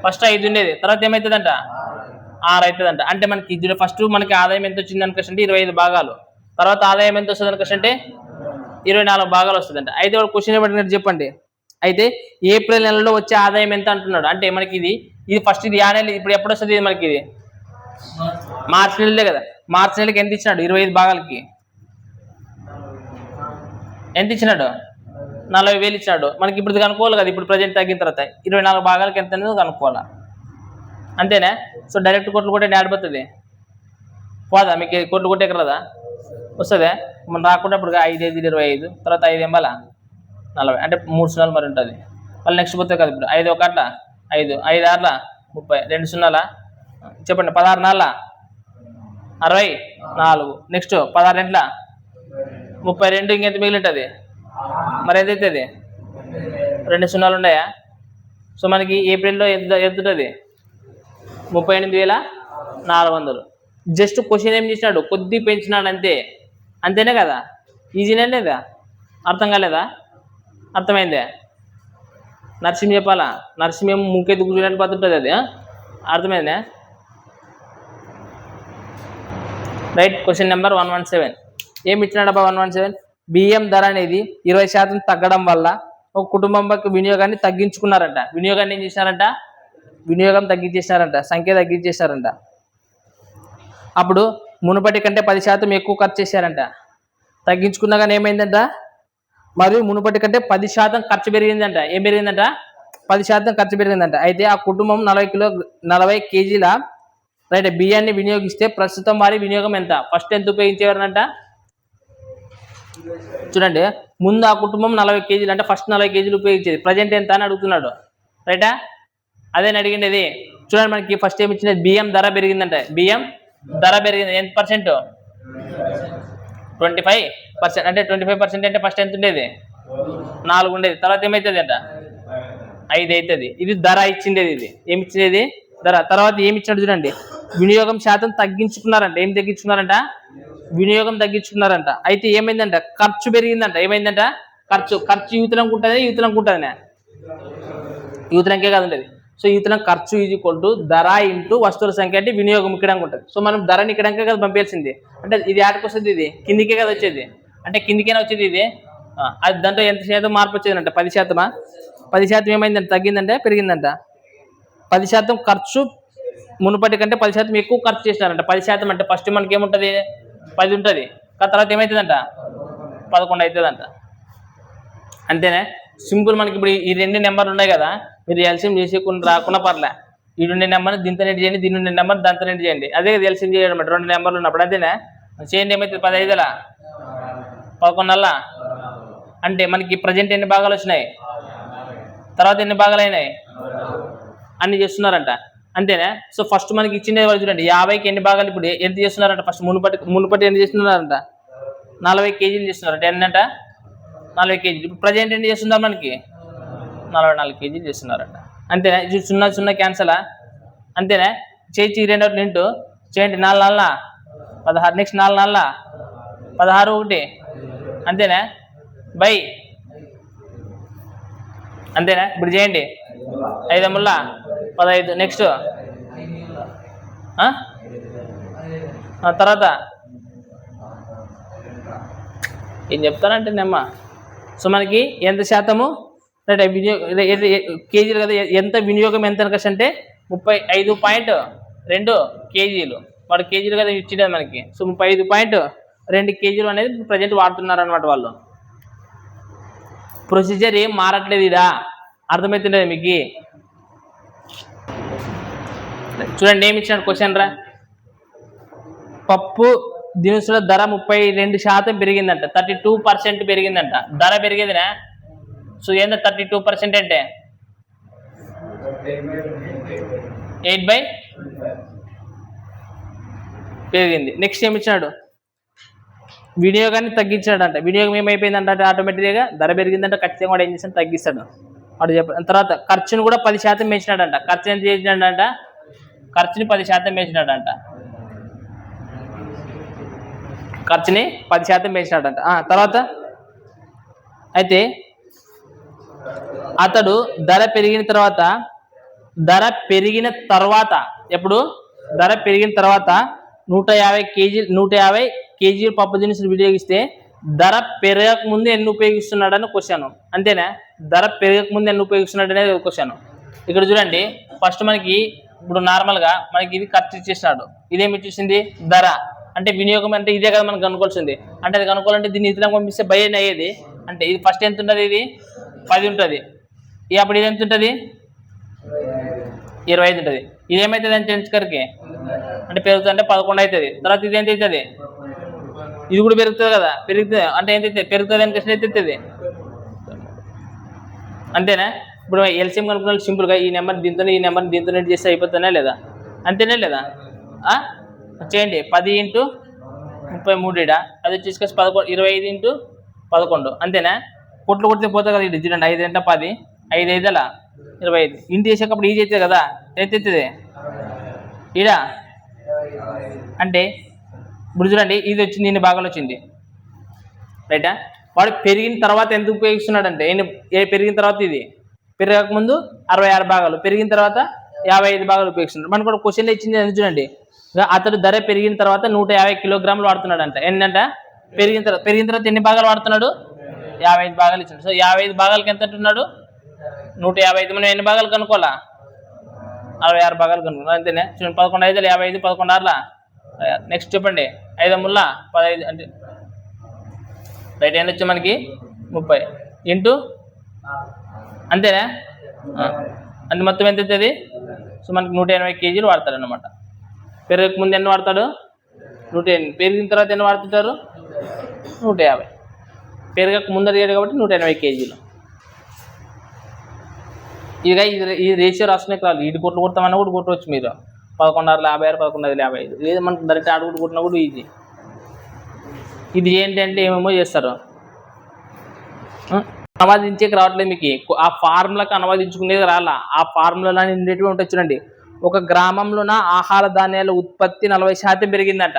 ఫస్ట్ 5 ఉండేది. తర్వాత ఏమవుతుందంట? 6 అవుతుందంట. అంటే మనకి ఫస్ట్ మనకి ఆదాయం ఎంత వచ్చింది అనుకంటే 25 భాగాలు. తర్వాత ఆదాయం ఎంత వస్తుంది అనుకంటే 24 భాగాలు వస్తుందంట. అయితే వాడు క్వశ్చన్ ఏమంటున్నాడు చెప్పండి. అయితే ఏప్రిల్ నెలలో వచ్చే ఆదాయం ఎంత అంటున్నాడు. అంటే మనకి ఇది ఫస్ట్ ఇది ఆ నెల ఇప్పుడు ఎప్పుడు వస్తుంది? ఇది మనకి ఇది మార్చి నెలలే కదా. మార్చి నెలకి ఎంత ఇచ్చినాడు? 25 భాగాలకి ఎంత ఇచ్చినాడు? 40,000 ఇచ్చినాడు. మనకి ఇప్పుడు కనుక్కోవాలి కదా. ఇప్పుడు ప్రజెంట్ తగ్గిన తర్వాత 24 భాగాలకి ఎంత అనేది కనుక్కోవాలా, అంతేనా? సో డైరెక్ట్ కొట్లు కొట్టే ఆడిపోతుంది పోదా మీకు? కొట్లు కొట్టే కదా వస్తుందా? మనం రాకుండా ఇప్పుడు 5 5 25 తర్వాత 5 ఎంబాలా 40 అంటే 3 సున్నాలు మరి ఉంటుంది. మళ్ళీ నెక్స్ట్ పోతే కదా ఇప్పుడు 5 1 5 5 6 30 2 సున్నాలా చెప్పండి 16 4 64 నెక్స్ట్ 16 2 32 ఇంకెంత మిగిలి ఉంటుంది? మరి ఎంత అవుతుంది? 2 సున్నాలు ఉన్నాయా? సో మనకి ఏప్రిల్లో ఎంత ఉంటుంది? 38,400. జస్ట్ క్వశ్చన్ ఏం చేసినాడు? కొద్ది పెంచినాడు అంతే, అంతేనే కదా. ఈజీనే లేదా? అర్థం కాలేదా? అర్థమైందే? నరసింహ చెప్పాలా? నరసింహ ముఖ్యత గురించి పడుతుంటుంది అది. అర్థమైందే? రైట్. క్వశ్చన్ నెంబర్ 117 ఏమి ఇచ్చినాడబ్బా? 117 బియ్యం ధర అనేది 20% తగ్గడం వల్ల ఒక కుటుంబం వినియోగాన్ని తగ్గించుకున్నారంట. వినియోగాన్ని ఏం చేశారంట? వినియోగం తగ్గించేశారంట, సంఖ్య తగ్గించేశారంట. అప్పుడు మునుపటి కంటే 10% ఎక్కువ ఖర్చు చేశారంట. తగ్గించుకున్నా కానీ ఏమైందంట? మరియు మునుపటి కంటే 10% ఖర్చు పెరిగిందంట. ఏం పెరిగిందంట? 10% ఖర్చు పెరిగిందంట. అయితే ఆ కుటుంబం 40 కేజీల రైట్ బియ్యాన్ని వినియోగిస్తే ప్రస్తుతం వారి వినియోగం ఎంత? ఫస్ట్ ఎంత ఉపయోగించేవారంట? చూడండి ముందు ఆ కుటుంబం 40 కేజీలు అంటే ఫస్ట్ 40 కేజీలు ఉపయోగించేది. ప్రజెంట్ ఎంత అని అడుగుతున్నాడు. రైటా? అదే అడిగిండేది. చూడండి మనకి ఫస్ట్ ఏమి ఇచ్చినది? బియ్యం ధర పెరిగిందంట. బియ్యం ధర పెరిగింది ఎంత పర్సెంట్? 25%. అంటే 25% అంటే ఫస్ట్ ఎంత ఉండేది? 4 ఉండేది. తర్వాత ఏమవుతుంది అంట? 5 అవుతుంది. ఇది ధర ఇచ్చిండేది. ఇది ఏమి ఇచ్చేది? ధర. తర్వాత ఏమి ఇచ్చినాడు చూడండి, వినియోగం శాతం తగ్గించుకున్నారంట. ఏం తగ్గించుకున్నారంట? వినియోగం తగ్గించుకున్నారంట. అయితే ఏమైందంట? ఖర్చు పెరిగిందంట. ఏమైందంట? ఖర్చు యూతలంకు ఉంటుంది, యూతలంకు ఉంటుంది. యూతలంకే కాదు ఉండేది. సో యూతలం ఖర్చు ఈక్వల్ టు ధర ఇంటూ వస్తువుల సంఖ్య అంటే వినియోగం ఇక్కడానికి ఉంటుంది. సో మనం ధరని ఇక్కడానికే కదా పంపించాల్సింది. అంటే ఇది ఆటకు వస్తుంది, ఇది కిందికే కదా వచ్చేది. అంటే కిందికైనా వచ్చేది ఇది. అది దాంట్లో ఎంత శాతం మార్పు వచ్చేదంట? 10%. 10% ఏమైందంటే? తగ్గిందంటే పెరిగిందంట? 10% ఖర్చు మునుపటి కంటే 10% ఎక్కువ ఖర్చు చేసినారంట. 10% అంటే ఫస్ట్ మనకి ఏముంటుంది? 10 ఉంటుంది. తర్వాత ఏమవుతుందంట? 11 అవుతుందంట. అంతేనే సింపుల్. మనకి ఇప్పుడు ఈ 2 నెంబర్లు ఉన్నాయి కదా, మీరు ఎల్సిఎం చేసేకుండా రాకుండా పర్లే. ఈడుండే నెంబర్ దీంతో నెట్ చేయండి, దీని ఉండే నెంబర్ దాంతో నెట్ చేయండి. అదే ఎల్సిఎం చేయడం అనమాట. 2 నెంబర్లు ఉన్నప్పుడు అంతేనా. చేయండి. ఏమైతుంది 15 11 అంటే మనకి ప్రజెంట్ ఎన్ని భాగాలు వచ్చినాయి, తర్వాత ఎన్ని భాగాలు అయినాయి అన్ని చేస్తున్నారంట అంతేనా. సో ఫస్ట్ మనకి ఇచ్చిండే వాళ్ళు చూడండి 50కి ఎన్ని భాగాలు ఇప్పుడు ఎంత చేస్తున్నారంట. ఫస్ట్ మునుపటి ఎంత చేస్తున్నారంట 40 కేజీలు చేస్తున్నారంట. ఏంటంట 40 కేజీలు. ఇప్పుడు ప్రజెంట్ ఎన్ని చేస్తున్నారు మనకి 44 కేజీలు చేస్తున్నారంట అంతేనా. ఇది 0 0 క్యాన్సలా అంతేనా. చేయి 2 నింటూ చేయండి 4 4 16 నెక్స్ట్ 4 4 16 1 అంతేనా బై అంతేనా. ఇప్పుడు చేయండి 5 15 నెక్స్ట్ తర్వాత ఏం చెప్తానంటే నెమ్మ. సో మనకి ఎంత శాతము కేజీలు కదా, ఎంత వినియోగం ఎంత అంటే 35.2 కేజీలు. వాడు కేజీలు కదా ఇచ్చిండేది మనకి. సో 35.2 కేజీలు అనేది ప్రజెంట్ వాడుతున్నారు అనమాట వాళ్ళు. ప్రొసీజర్ ఏం మారట్లేదు ఇడా, అర్థమవుతుండేది మీకు. చూడండి ఏమి ఇచ్చినాడు క్వశ్చన్ రా. పప్పు దినుసుల ధర 32% పెరిగిందంట, 32% పెరిగిందంట. ధర పెరిగేదినా. సో ఏందో 32% అంటే 8/, పెరిగింది. నెక్స్ట్ ఏమి ఇచ్చినాడు, వినియోగాన్ని తగ్గించాడంట. వినియోగం ఏమైపోయిందంటే ఆటోమేటిక్గా ధర పెరిగిందంటే ఖచ్చితంగా వాడు ఏం చేస్తాడు తగ్గిస్తాడు వాడు చెప్ప. తర్వాత ఖర్చును కూడా 10% పెంచినాడంట. ఖర్చు ఎంత చేసినాడంట, ఖర్చుని 10% పెంచినాడంట. ఖర్చుని 10% పెంచినాడంట. తర్వాత అయితే అతడు ధర పెరిగిన తర్వాత ఎప్పుడు ధర పెరిగిన తర్వాత 150 కేజీలు పప్పు దినుసులు వినియోగిస్తే ధర పెరగక ముందు ఎన్ని ఉపయోగిస్తున్నాడని క్వశ్చన్ అంతేనా. ధర పెరగక ముందు ఎన్ని ఉపయోగిస్తున్నాడు అనేది క్వశ్చన్. ఇక్కడ చూడండి ఫస్ట్ మనకి ఇప్పుడు నార్మల్గా మనకి ఇది ఖర్చు ఇచ్చేసినాడు. ఇదేమి ఇచ్చేసింది ధర అంటే వినియోగం అంటే ఇదే కదా మనకు కనుక్కోవాల్సింది. అంటే అది కనుక్కోవాలంటే దీన్ని ఇతరులకు పంపిస్తే బై అయ్యేది. అంటే ఇది ఫస్ట్ ఎంత ఉంటుంది, ఇది 10 ఉంటుంది. అప్పుడు ఇది ఎంత ఉంటుంది 25 ఉంటుంది. ఇది ఏమవుతుంది అంటే ఎంచుకరికి అంటే పెరుగుతుంది అంటే 11 అవుతుంది. తర్వాత ఇది ఎంత అవుతుంది, ఇది కూడా పెరుగుతుంది కదా. పెరుగుతుంది అంటే ఎంత అవుతుంది, పెరుగుతుంది అని క్వశ్చన్ అయితే అవుతుంది అంతేనా. ఇప్పుడు ఎల్సిఎం కనుక్కున్న సింపుల్గా ఈ నెంబర్ దీంతో ఈ నెంబర్ దీంతో చేస్తే అయిపోతుందా లేదా, అంతేనా లేదా. చేయండి 10 × 33 అది వచ్చేసి 25 × 11 అంతేనా. కొట్లు కొడితే పోతుంది కదా. ఇది చూడండి 5 × 10 5 5 25 ఇంటి చేసేటప్పుడు ఈజీ అవుతుంది కదా. ఎంత అవుతుంది ఇడా అంటే ఇప్పుడు చూడండి ఇది వచ్చింది ఇన్ని భాగాలు వచ్చింది రైటా. వాడు పెరిగిన తర్వాత ఎంత ఉపయోగిస్తున్నాడంటే పెరిగిన తర్వాత ఇది పెరగకముందు 66 భాగాలు, పెరిగిన తర్వాత 55 భాగాలు ఉపయోగిస్తున్నాడు. మనకు కూడా క్వశ్చన్లో ఇచ్చింది ఎంత చూడండి. అతడు ధర పెరిగిన తర్వాత 150 కిలోగ్రాములు వాడుతున్నాడు అంట. ఏంటంట పెరిగిన తర్వాత ఎన్ని భాగాలు వాడుతున్నాడు 55 భాగాలు ఇచ్చాడు. సో 55 భాగాలకి ఎంత అంటున్నాడు 155. మనం ఎన్ని భాగాలు కనుక్కోవాలా 66 భాగాలు కనుక్కున్నాం అంతేనే. చూడండి 11 5 55 11 6 నెక్స్ట్ చెప్పండి 5 3 15 అంటే రైట్ హ్యాండ్ వచ్చి మనకి 30 ఇంటూ అంతేనా. అంటే మొత్తం ఎంత అవుతుంది. సో మనకి 180 కేజీలు వాడతాడు అనమాట. పెరగక ముందు ఎన్ని వాడతాడు 180, పెరిగిన తర్వాత ఎన్ని వాడుతుంటారు 150. పెరగక ముందర చేయడు కాబట్టి 180 కేజీలు. ఇక ఈ రేషియో రాసుకునే రాదు. ఇటు కొట్లు కొడతామన్నా కూడా కొట్టవచ్చు మీరు. 1156 1155 లేదా మనకు డైరెక్ట్ ఆడు కూడా కొట్టినా కూడా ఈజీ. ఇది ఏంటంటే ఏమేమో చేస్తారు, అనువాదించేకి రావట్లేదు మీకు. ఆ ఫార్ములాకి అనువాదించుకునేది రాలా. ఆ ఫార్ములా ఉండేటివి ఉంటాయి చూడండి. ఒక గ్రామంలోన ఆహార ధాన్యాల ఉత్పత్తి 40% పెరిగిందంట.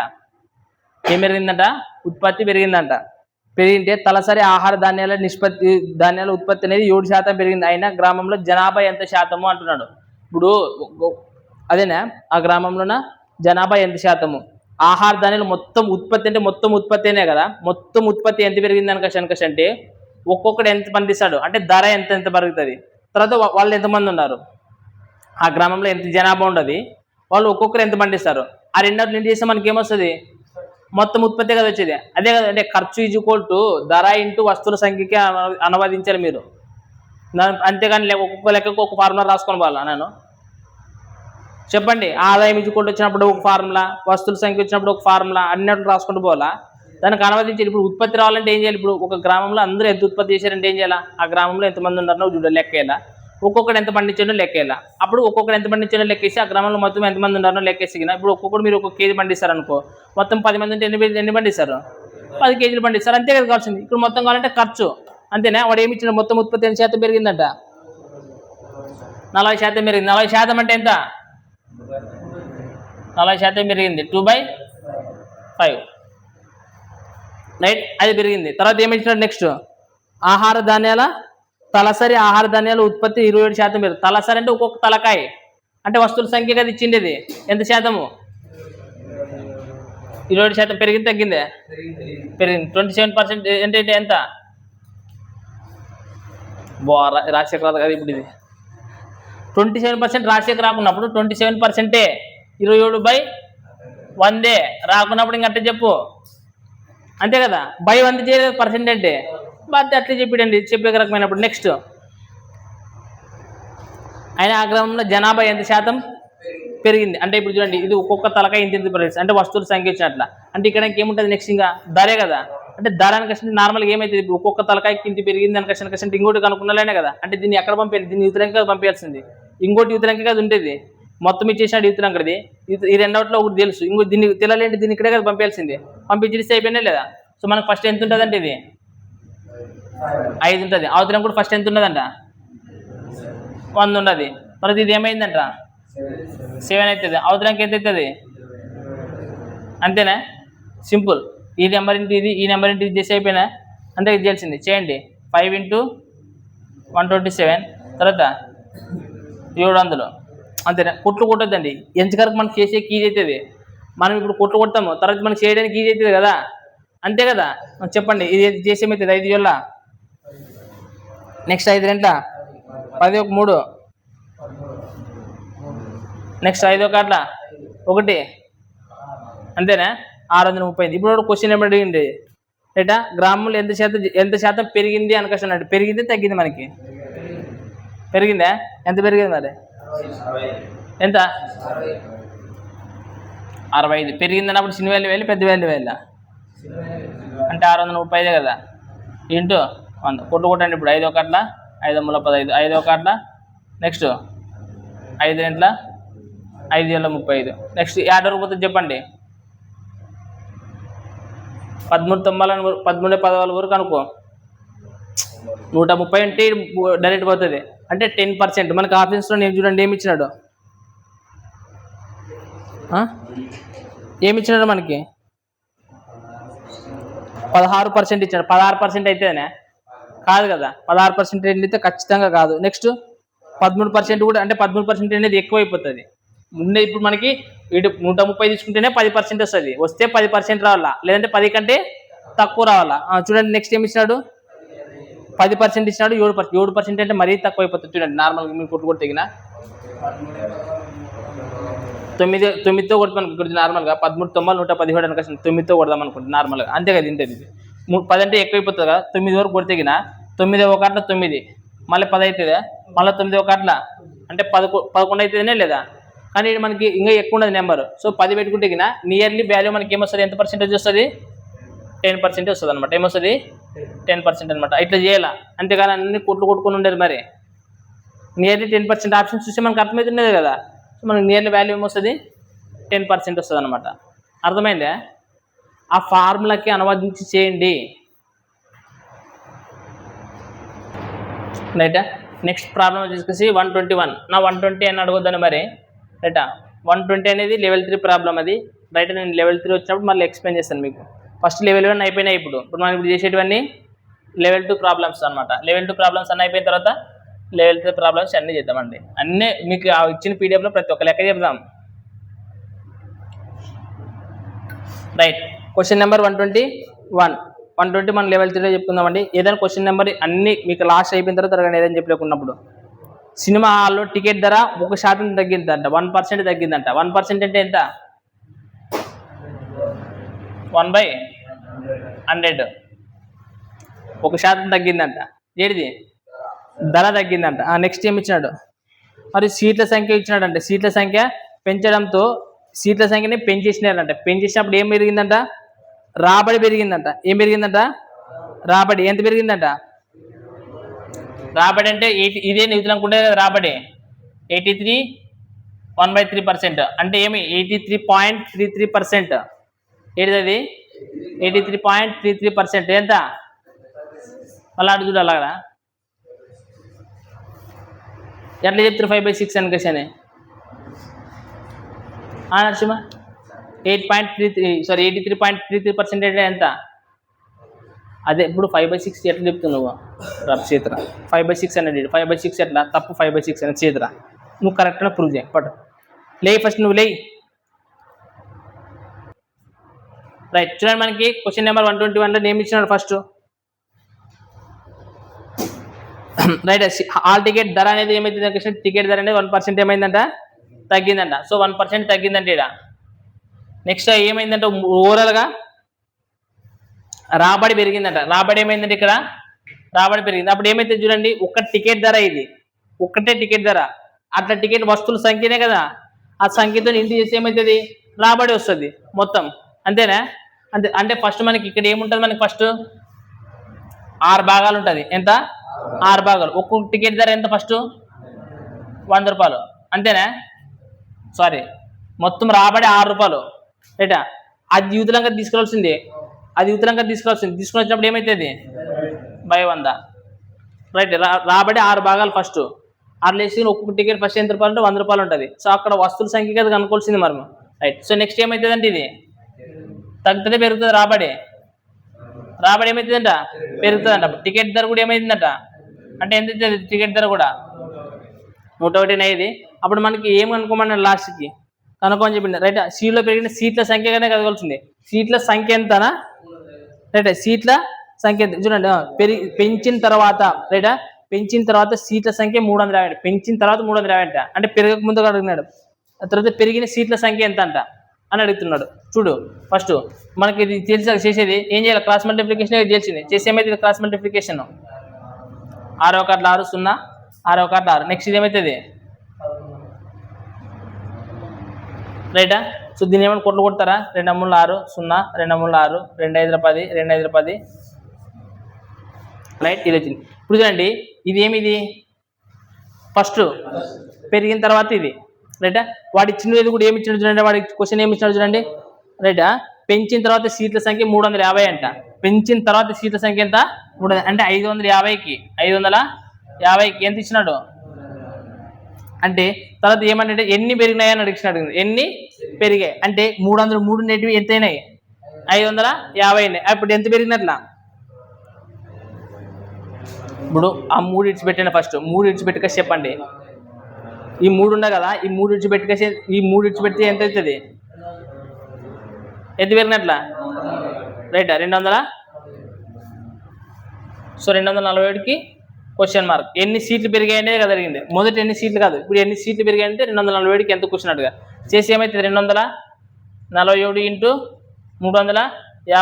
ఏం పెరిగిందంట, ఉత్పత్తి పెరిగిందంట. పెరిగింటే తలసరి ఆహార ధాన్యాల ఉత్పత్తి అనేది 7% పెరిగింది. అయినా గ్రామంలో జనాభా ఎంత శాతము అంటున్నాడు. ఇప్పుడు అదేనా ఆ గ్రామంలోన జనాభా ఎంత శాతము, ఆహార ధాన్యాలు మొత్తం ఉత్పత్తి అంటే మొత్తం ఉత్పత్తినే కదా. మొత్తం ఉత్పత్తి ఎంత పెరిగింది అనకష్ అంటే ఒక్కొక్కడు ఎంత పండిస్తాడు అంటే ధర ఎంత పెరుగుతుంది. తర్వాత వాళ్ళు ఎంతమంది ఉన్నారు, ఆ గ్రామంలో ఎంత జనాభా ఉండదు, వాళ్ళు ఒక్కొక్కరు ఎంత పండిస్తారు. ఆ రెండోట్లు ఏం చేస్తే మనకి ఏమొస్తుంది మొత్తం ఉత్పత్తి కదా వచ్చేది. అదే కదా అంటే ఖర్చు = ధర × వస్తువుల సంఖ్యకి అనువాదించాలి మీరు. అంతేగాని ఒక్కొక్క లెక్కకు ఒక ఫార్ములా రాసుకొని పోవాలా నేను? చెప్పండి. ఆదాయం ఇచ్చుకుంటూ వచ్చినప్పుడు ఒక ఫార్ములా, వస్తువుల సంఖ్య వచ్చినప్పుడు ఒక ఫార్ములా, అన్నిటిని రాసుకుంటూ పోవాలా? దానికి అనువదించాలి. ఇప్పుడు ఉత్పత్తి రావాలంటే ఏం చేయాలి? ఇప్పుడు ఒక గ్రామంలో అందరూ ఎంత ఉత్పత్తి చేశారంటే ఏం చేయాలా? ఆ గ్రామంలో ఎంతమంది ఉన్నారో చూడాలి, లెక్కేయాలా. ఒక్కొక్కడు ఎంత పండించాడో లెక్కేయాలా. అప్పుడు ఒక్కొక్కడు ఎంత పండించాడో లెక్కేసి ఆ గ్రామంలో మొత్తం ఎంతమంది ఉన్నారో లెక్కేసిగిన ఇప్పుడు ఒక్కొక్కడు మీరు ఒక కేజీ పండిస్తారు అనుకో, మొత్తం 10 మంది ఉంటే ఎన్ని పండిస్తారు? 10 కేజీలు పండిస్తారు. అంతే కదా కావాల్సింది. ఇప్పుడు మొత్తం కావాలంటే ఖర్చు అంతేనా? వాడు ఏమి ఇచ్చిన మొత్తం ఉత్పత్తి 8% పెరిగిందంట, 40% పెరిగింది. 40% అంటే ఎంత? 40% పెరిగింది. 2/5 రైట్, అది పెరిగింది. తర్వాత ఏమి ఇచ్చినాడు? నెక్స్ట్ ఆహార ధాన్యాల తలసరి ఆహార ధాన్యాల ఉత్పత్తి 27% పెరిగింది. తలసరి అంటే ఒక్కొక్క తలకాయ అంటే వస్తువుల సంఖ్య కదా ఇచ్చిండేది. ఎంత శాతము? 27% పెరిగింది తగ్గిందే? పెరిగింది. 27% అంటే ఎంత? రాజశేఖర కదా ఇప్పుడు ఇది 27% రాజశేఖర రాకున్నప్పుడు 27% 27/100 రాకున్నప్పుడు ఇంకట్టే చెప్పు, అంతే కదా? బై 100 చేయలేదు పర్సెంట్ అంటే బాధ్యత అట్లే చెప్పాడండి, చెప్పే రకమైనప్పుడు. నెక్స్ట్ ఆయన ఆ గ్రామంలో జనాభా ఎంత శాతం పెరిగింది అంటే ఇప్పుడు చూడండి, ఇది ఒక్కొక్క తలకాయ ఇంత పెరిగింది అంటే వస్తువుల సంఖ్య వచ్చినట్ల. అంటే ఇక్కడ ఏముంటుంది? నెక్స్ట్ ఇంకా ధరే కదా. అంటే ధర అని కష్టం నార్మల్గా ఏమైతుంది? ఇప్పుడు ఒక్కొక్క తలకాయకి ఇంటి పెరిగింది అని కష్టం ఇంకోటి కనుక్కున్నాలనే కదా. అంటే దీన్ని ఎక్కడ పంపేది? దీన్ని యువతలంక కదా పంపించాల్సింది, ఇంకోటి యువతలంక కదా ఉండేది. మొత్తం ఇచ్చేసినాడు యువతలంకది. ఈ రెండవట్లో ఒకటి తెలుసు, ఇంకోటి దీన్ని తెలియాలంటే దీన్ని ఇక్కడే కదా పంపించాల్సింది. పంపించేసి అయిపోయినా లేదా? సో మనకు ఫస్ట్ ఎంత ఉంటుంది అంటే ఇది 5 ఉంటుంది. అవతలం కూడా ఫస్ట్ ఎంత ఉన్నదంట? 100 ఉండదు. మరి ఇది ఏమైందంట? 7 అవుతుంది. అవతలంకి ఎంత అవుతుంది? అంతేనా? సింపుల్. ఈ నెంబర్ ఇంటి ఇది, ఈ నెంబర్ ఇంటి ఇది చేసి అయిపోయినా అంతే. ఇది చేయాల్సింది చేయండి. 5 × 127 తర్వాత 700 అంతేనా? కొట్లు కొట్టద్దండి. ఎంతవరకు మనకు చేసే ఈజీ అవుతుంది. మనం ఇప్పుడు కొట్లు కొడతాము, తర్వాత మనకి చేయడానికి ఈజీ అవుతుంది కదా, అంతే కదా? చెప్పండి, ఇది చేసేమవుతుంది? 5 వేల నెక్స్ట్ 5 రెంట్ల 10 × 3 నెక్స్ట్ 5 × 1 అంతేనా? 630. ఇప్పుడు క్వశ్చన్ ఏమి అడిగింది? రైటా? గ్రామంలో ఎంత శాతం పెరిగింది అని క్వశ్చన్ అన్నాడు. పెరిగింది తగ్గింది? మనకి పెరిగిందా? ఎంత పెరిగింది మరి? ఎంత? 65 పెరిగింది అన్నప్పుడు చిన్న వేలు పెద్ద వేలు అంటే 635 కదా ఇంటూ 100 కొట్టండి. ఇప్పుడు 5 × 1 5 × 15 5 × 1 నెక్స్ట్ 5 రెంట్ల 5 × 35 నెక్స్ట్ 50 వరకు పోతుంది చెప్పండి. 13 వరకు అనుకో, 130 అంటే డైరెక్ట్ పోతుంది అంటే 10%. మనకి ఆప్షన్స్లో నేను చూడండి ఏమి ఇచ్చినాడు? ఏమి ఇచ్చినాడు మనకి? 16% ఇచ్చాడు. 16% అయితేనే కాదు కదా. 16% అయితే ఖచ్చితంగా కాదు. నెక్స్ట్ 13% కూడా అంటే 13% అనేది ఎక్కువైపోతుంది. ముందే ఇప్పుడు మనకి 130 తీసుకుంటేనే 10% వస్తుంది. వస్తే 10% రావాలా, లేదంటే 10 కంటే తక్కువ రావాలా. చూడండి నెక్స్ట్ ఏమి ఇచ్చినాడు? 10% ఇచ్చినాడు. 7% అంటే మరీ తక్కువ అయిపోతుంది. చూడండి నార్మల్గా మీరు కొట్టు తగిన 9తో కొడతాం అనుకుంటుంది నార్మల్గా. 13 9 117 అనుకోసం 9తో కొడదాం అనుకుంటుంది నార్మల్గా, అంతే కదా. ఇంటది 10 అంటే ఎక్కువైపోతుంది కదా. 9 వరకు కొడితేగిన 9 × 1 9 మళ్ళీ 10 అవుతుందా? మళ్ళీ 9 × 1 అంటే 11 అవుతుందనే లేదా? కానీ మనకి ఇంకా ఎక్కువ ఉండదు నెంబర్. సో 10 పెట్టుకుంటే గిన నియర్లీ వాల్యూ మనకి ఏమొస్తుంది? ఎంత పర్సెంటేజ్ వస్తుంది? 10% వస్తుంది అనమాట. ఏమొస్తుంది? 10% అనమాట. ఇట్లా చేయాలా, అంతేగాని అన్ని కొట్టుకొని ఉండేది. మరి నియర్లీ 10% ఆప్షన్స్ చూస్తే మనకు అర్థమవుతుండేది కదా. సో మనకి నియర్లీ వాల్యూ ఏమొస్తుంది? 10% వస్తుంది అనమాట. అర్థమైందా? ఆ ఫార్ములాకి అనువదించి చేయండి. రైటా? నెక్స్ట్ ప్రాబ్లం వచ్చేసి 121. నా 120 అని అడగొద్దని మరి. రైటా? 120 అనేది లెవెల్ 3 ప్రాబ్లం అది. రైట్, నేను లెవెల్ 3 వచ్చినప్పుడు మళ్ళీ ఎక్స్ప్లెయిన్ చేస్తాను మీకు. ఫస్ట్ లెవెల్ 1 అయిపోయినాయి. ఇప్పుడు మనం ఇప్పుడు చేసేటివన్నీ లెవెల్ 2 ప్రాబ్లమ్స్ అనమాట. లెవెల్ 2 ప్రాబ్లమ్స్ అన్నీ అయిపోయిన తర్వాత లెవెల్ 3 ప్రాబ్లమ్స్ అన్నీ చేద్దామండి. అన్నీ మీకు ఇచ్చిన పీడిఎఫ్లో ప్రతి ఒక్క లెక్క చెప్దాం. రైట్, క్వశ్చన్ నెంబర్ 120 మనం లెవెల్ 3లో చెప్పుకుందామండి. ఏదైనా క్వశ్చన్ నెంబర్ అన్ని మీకు లాస్ట్ అయిపోయిన తర్వాత అడగండి ఏదైనా చెప్పలేకున్నప్పుడు. సినిమా హాల్లో టికెట్ ధర 1% తగ్గిందంట, 1% తగ్గిందంట. 1% అంటే ఎంత? 1/100 1% తగ్గిందంట. ఏడిది? ధర తగ్గిందంట. నెక్స్ట్ ఏమి ఇచ్చినాడు, మరి సీట్ల సంఖ్య ఇచ్చినాడంటే సీట్ల సంఖ్య పెంచడంతో సీట్ల సంఖ్యని పెంచేసినారంట. పెంచేసినప్పుడు ఏం పెరిగిందంట, రాబడి పెరిగిందంట. ఏం పెరిగిందంట, రాబడి. ఎంత పెరిగిందంట, రాబడి అంటే ఇదే నిధులు అనుకుంటే రాబడి 83 1/3%. అంటే ఏమి 83.33%. ఏంటిది అది 83.33%. ఎంత మళ్ళీ అడుగుడు అలాగా ఎట్లా చెప్తారు 5/6 అని కషానే నరసింహ 83.33% అంటే ఎంత అదే ఇప్పుడు 5/6 ఎట్లా చెప్తున్నావు చేతురా 5/6 అనేది 5/6 ఎట్లా తప్పు 5/6 అనేది చేతురా నువ్వు కరెక్ట్గా ప్రూవ్ చేయ పట్టు లే ఫస్ట్ నువ్వు లే రైట్. చూడండి మనకి క్వశ్చన్ నెంబర్ 121లో నేమ్ ఇచ్చినాడు ఫస్ట్ రైట్. హాల్ టికెట్ ధర అనేది ఏమైంది, టికెట్ ధర అనేది 1% ఏమైందంట తగ్గిందంట. సో 1% తగ్గిందంటే ఇక్కడ నెక్స్ట్ ఏమైందంటే ఓవరాల్గా రాబడి పెరిగిందంట. రాబడి ఏమైందంటే ఇక్కడ రాబడి పెరిగింది. అప్పుడు ఏమైతే చూడండి ఒక్క టికెట్ ధర, ఇది ఒక్కటే టికెట్ ధర, అట్లా టికెట్ వస్తువుల సంఖ్యనే కదా, ఆ సంఖ్యతో ఇంటి చేసి ఏమవుతుంది రాబడి వస్తుంది మొత్తం. అంతేనా, అంతే. అంటే ఫస్ట్ మనకి ఇక్కడ ఏముంటుంది, మనకి ఫస్ట్ 6 భాగాలు ఉంటుంది. ఎంత 6 భాగాలు. ఒక్కొక్క టికెట్ ధర ఎంత ఫస్ట్ 100 రూపాయలు. అంతేనా, సారీ మొత్తం రాబడి 6 రూపాయలు. రైటా, అది యూతులంగా తీసుకురావాల్సింది, అది యూతులంగా తీసుకురావాల్సింది. తీసుకుని వచ్చినప్పుడు ఏమవుతుంది బై 100. రైట్. రాబడి 6 భాగాలు ఫస్ట్. 6 లేసి ఒక్కొక్క టికెట్ ఫస్ట్ ఎంత రూపాయలు అంటే 100 రూపాయలు ఉంటుంది. సో అక్కడ వస్తువుల సంఖ్య కదా కనుకోవాల్సింది మనం. రైట్. సో నెక్స్ట్ ఏమవుతుంది అంటే ఇది తగ్గుతుందే పెరుగుతుంది రాబడి. రాబడి ఏమవుతుందంట పెరుగుతుందంట. టికెట్ ధర కూడా ఏమైందంట అంటే ఎంత టికెట్ ధర కూడా 101 అయ్యేది. అప్పుడు మనకి ఏం కనుక్కోమన్నాడు లాస్ట్కి కనుక్కోమని చెప్పింది. రైట్. సీట్లో పెరిగిన సీట్ల సంఖ్యగానే కదగలుగుతుంది. సీట్ల సంఖ్య ఎంతనా, రైట్. సీట్ల సంఖ్య చూడండి పెంచిన తర్వాత, రైటా, పెంచిన తర్వాత సీట్ల సంఖ్య 350. పెంచిన తర్వాత 350 అంటే పెరగక ముందు అడిగినాడు. తర్వాత పెరిగిన సీట్ల సంఖ్య ఎంత అంట అని అడుగుతున్నాడు. చూడు ఫస్ట్ మనకి ఇది తెలిసి చేసేది ఏం చేయాలి, క్రాస్ మల్టిప్లికేషన్ తెలిసింది. చేసి ఏమైతుంది క్రాస్ మల్టిప్లికేషన్ 6 × 1 = 6 0 6 × 1 6. నెక్స్ట్ ఇది ఏమవుతుంది రైటా. సో దీన్ని ఏమైనా కొట్లు కొడతారా 2 × 3 = 6 0 2 × 3 = 6 2 × 5 = 10 2 × 5 = 10. రైట్. ఇది వచ్చింది. ఇప్పుడు చూడండి ఇది ఏమిది ఫస్ట్ పెరిగిన తర్వాత ఇది రైటా. వాడు ఇచ్చిన కూడా ఏమి ఇచ్చినాడు చూడండి, వాడి క్వశ్చన్ ఏమి ఇచ్చినాడు చూడండి. రైటా, పెంచిన తర్వాత సీట్ల సంఖ్య 350 అంట. పెంచిన తర్వాత సీట్ల సంఖ్య ఎంత 300 అంటే 550కి ఎంత ఇచ్చినాడు అంటే తర్వాత ఏమంటే ఎన్ని పెరిగినాయని అడిగినాడు. ఎన్ని పెరిగాయి అంటే 303 నెటివి ఎంత అయినాయి 550 అయినాయి. అప్పుడు ఎంత పెరిగినట్లా ఇప్పుడు ఆ 3 ఇడిచిపెట్టిన ఫస్ట్ 3 ఇడిచిపెట్టుక చెప్పండి. ఈ 3 ఉన్నాయి కదా, ఈ 3 ఇడిచిపెట్టుకేసి ఈ 3 ఇడిచిపెడితే ఎంత అవుతుంది, ఎంత పెరిగినట్లా రైటా 200. సో 247కి క్వశ్చన్ మార్క్. ఎన్ని సీట్లు పెరిగాయనే కదా జరిగింది. మొదట ఎన్ని సీట్లు కాదు, ఇప్పుడు ఎన్ని సీట్లు పెరిగాయంటే 247కి ఎంత క్వశ్చన్ అడుగా చేసి ఏమవుతుంది 247 ×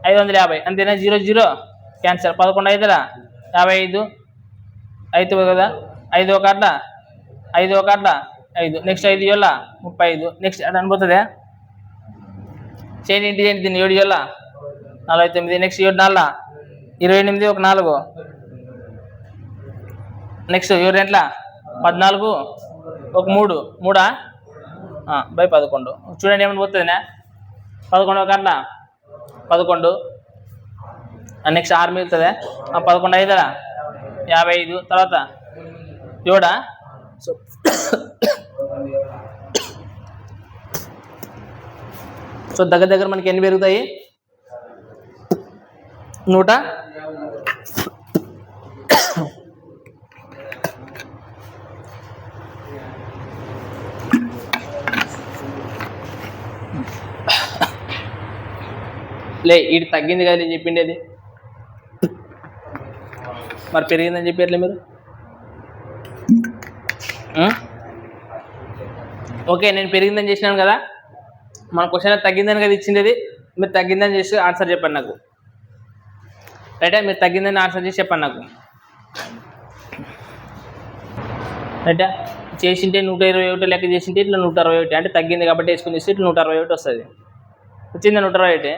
350/550 అంతేనా. 0 0 క్యాన్సర్. 11 × 5 = 55 అవుతుంది కదా. 5 × 1 5 × 1 5. నెక్స్ట్ 5 × 7 = 35. నెక్స్ట్ అది అనిపోతుందా చేయండి ఇంటి చేయండి దీన్ని 7 × 49. నెక్స్ట్ 7 × 4 28 1 4. నెక్స్ట్ 7 2 14 1 3 3 / 11. చూడండి ఏమని పోతుందినా 11 × 1 11. నెక్స్ట్ 6 మిగులుతుందా 11 × 5 = 55. తర్వాత 7. సో సో దగ్గర మనకి ఎన్ని పెరుగుతాయి 100. లే ఇటు తగ్గింది కదా నేను చెప్పింది అది, మరి పెరిగిందని చెప్పేట్లే మీరు. ఓకే నేను పెరిగిందని చేసినాను కదా, మన క్వశ్చన్ తగ్గిందని కదా ఇచ్చింది అది. మీరు తగ్గిందని చేసి ఆన్సర్ చెప్పండి నాకు. రైటా, మీరు తగ్గిందని ఆన్సర్ చేసి చెప్పండి నాకు. అంటే చేసింటే 121 లెక్క చేసింటే ఇట్లా 161 అంటే తగ్గింది కాబట్టి వేసుకుని చేస్తే ఇట్లా 161 వస్తుంది. వచ్చింది 161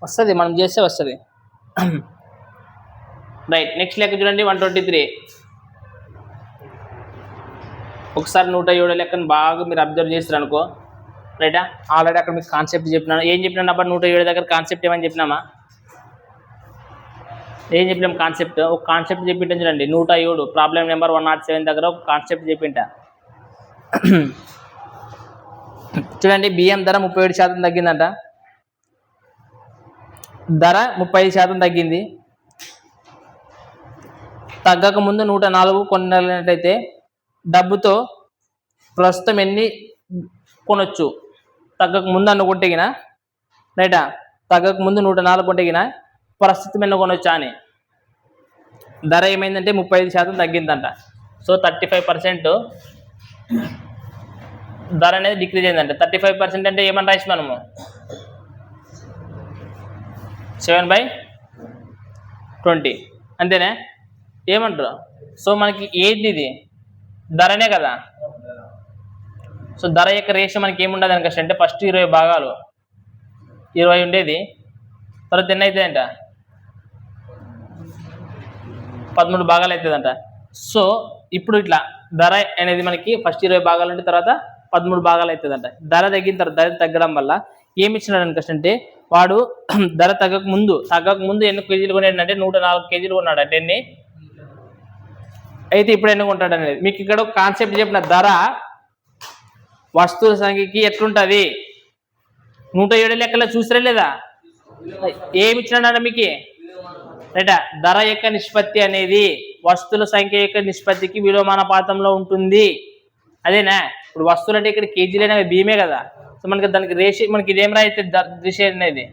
వస్తుంది, మనం చేస్తే వస్తుంది. రైట్. నెక్స్ట్ లెక్క చూడండి 123. ఒకసారి 107 లెక్కను బాగా మీరు అబ్జర్వ్ చేస్తారు అనుకో. రైటా? ఆల్రెడీ అక్కడ మీకు కాన్సెప్ట్ చెప్పినాను. ఏం చెప్పినాను అప్పుడు 107 దగ్గర కాన్సెప్ట్ ఏమని చెప్పినామా? ఏం చెప్పినాం కాన్సెప్ట్? ఒక కాన్సెప్ట్ చెప్పింటే చూడండి. 107 ప్రాబ్లం నెంబర్ 107 దగ్గర ఒక కాన్సెప్ట్ చెప్పింట. చూడండి, బియ్యం ధర 37% తగ్గిందంట. ధర 35% తగ్గింది. తగ్గక ముందు 104 కొన్నట్లయితే డబ్బుతో ప్రస్తుతం ఎన్ని కొనొచ్చు? తగ్గక ముందు అనుకుంటేగిన రైటా? తగ్గక ముందు 104 కొంటేగిన ప్రస్తుతం ఎన్ని కొనొచ్చా అని. ధర ఏమైందంటే 35% తగ్గిందంట. సో 35% ధర అనేది డిక్రీజ్ అయిందంట. 35% అంటే ఏమని రాసి మనము 7/20 అంతేనే ఏమంటారు? సో మనకి ఏది ఇది ధరనే కదా. సో ధర యొక్క రేషియో మనకి ఏముండదు అనుకోవచ్చు అంటే ఫస్ట్ 20 భాగాలు 20 ఉండేది, తర్వాత ఎన్ని అవుతుందంట 13 భాగాలు అవుతుందంట. సో ఇప్పుడు ఇట్లా ధర అనేది మనకి ఫస్ట్ 20 భాగాలు ఉంటే తర్వాత 13 భాగాలు అవుతుందంట. ధర తగ్గిన తర్వాత ధర తగ్గడం వల్ల ఏమి ఇచ్చినాడు అనుకోండి, వాడు ధర తగ్గక ముందు ఎన్ని కేజీలు కొన్నాడు అంటే 104 కేజీలు కొన్నాడు అంటే ఎన్ని అయితే ఇప్పుడు ఎన్ని కొంటాడు అనేది మీకు ఇక్కడ ఒక కాన్సెప్ట్ చెప్పిన. ధర వస్తువుల సంఖ్యకి ఎట్లుంటుంది 107 లెక్కలో చూసారా లేదా? ఏమి ఇచ్చినాడు మీకు రైటా? ధర యొక్క నిష్పత్తి అనేది వస్తువుల సంఖ్య యొక్క నిష్పత్తికి విలోమానుపాతంలో ఉంటుంది. అదేనా? ఇప్పుడు వస్తువులు అంటే ఇక్కడ కేజీలు అనేవి బియ్యమే కదా. సో మనకి దానికి రేషియో మనకి ఇదేం రాయితే రేషియో అనేది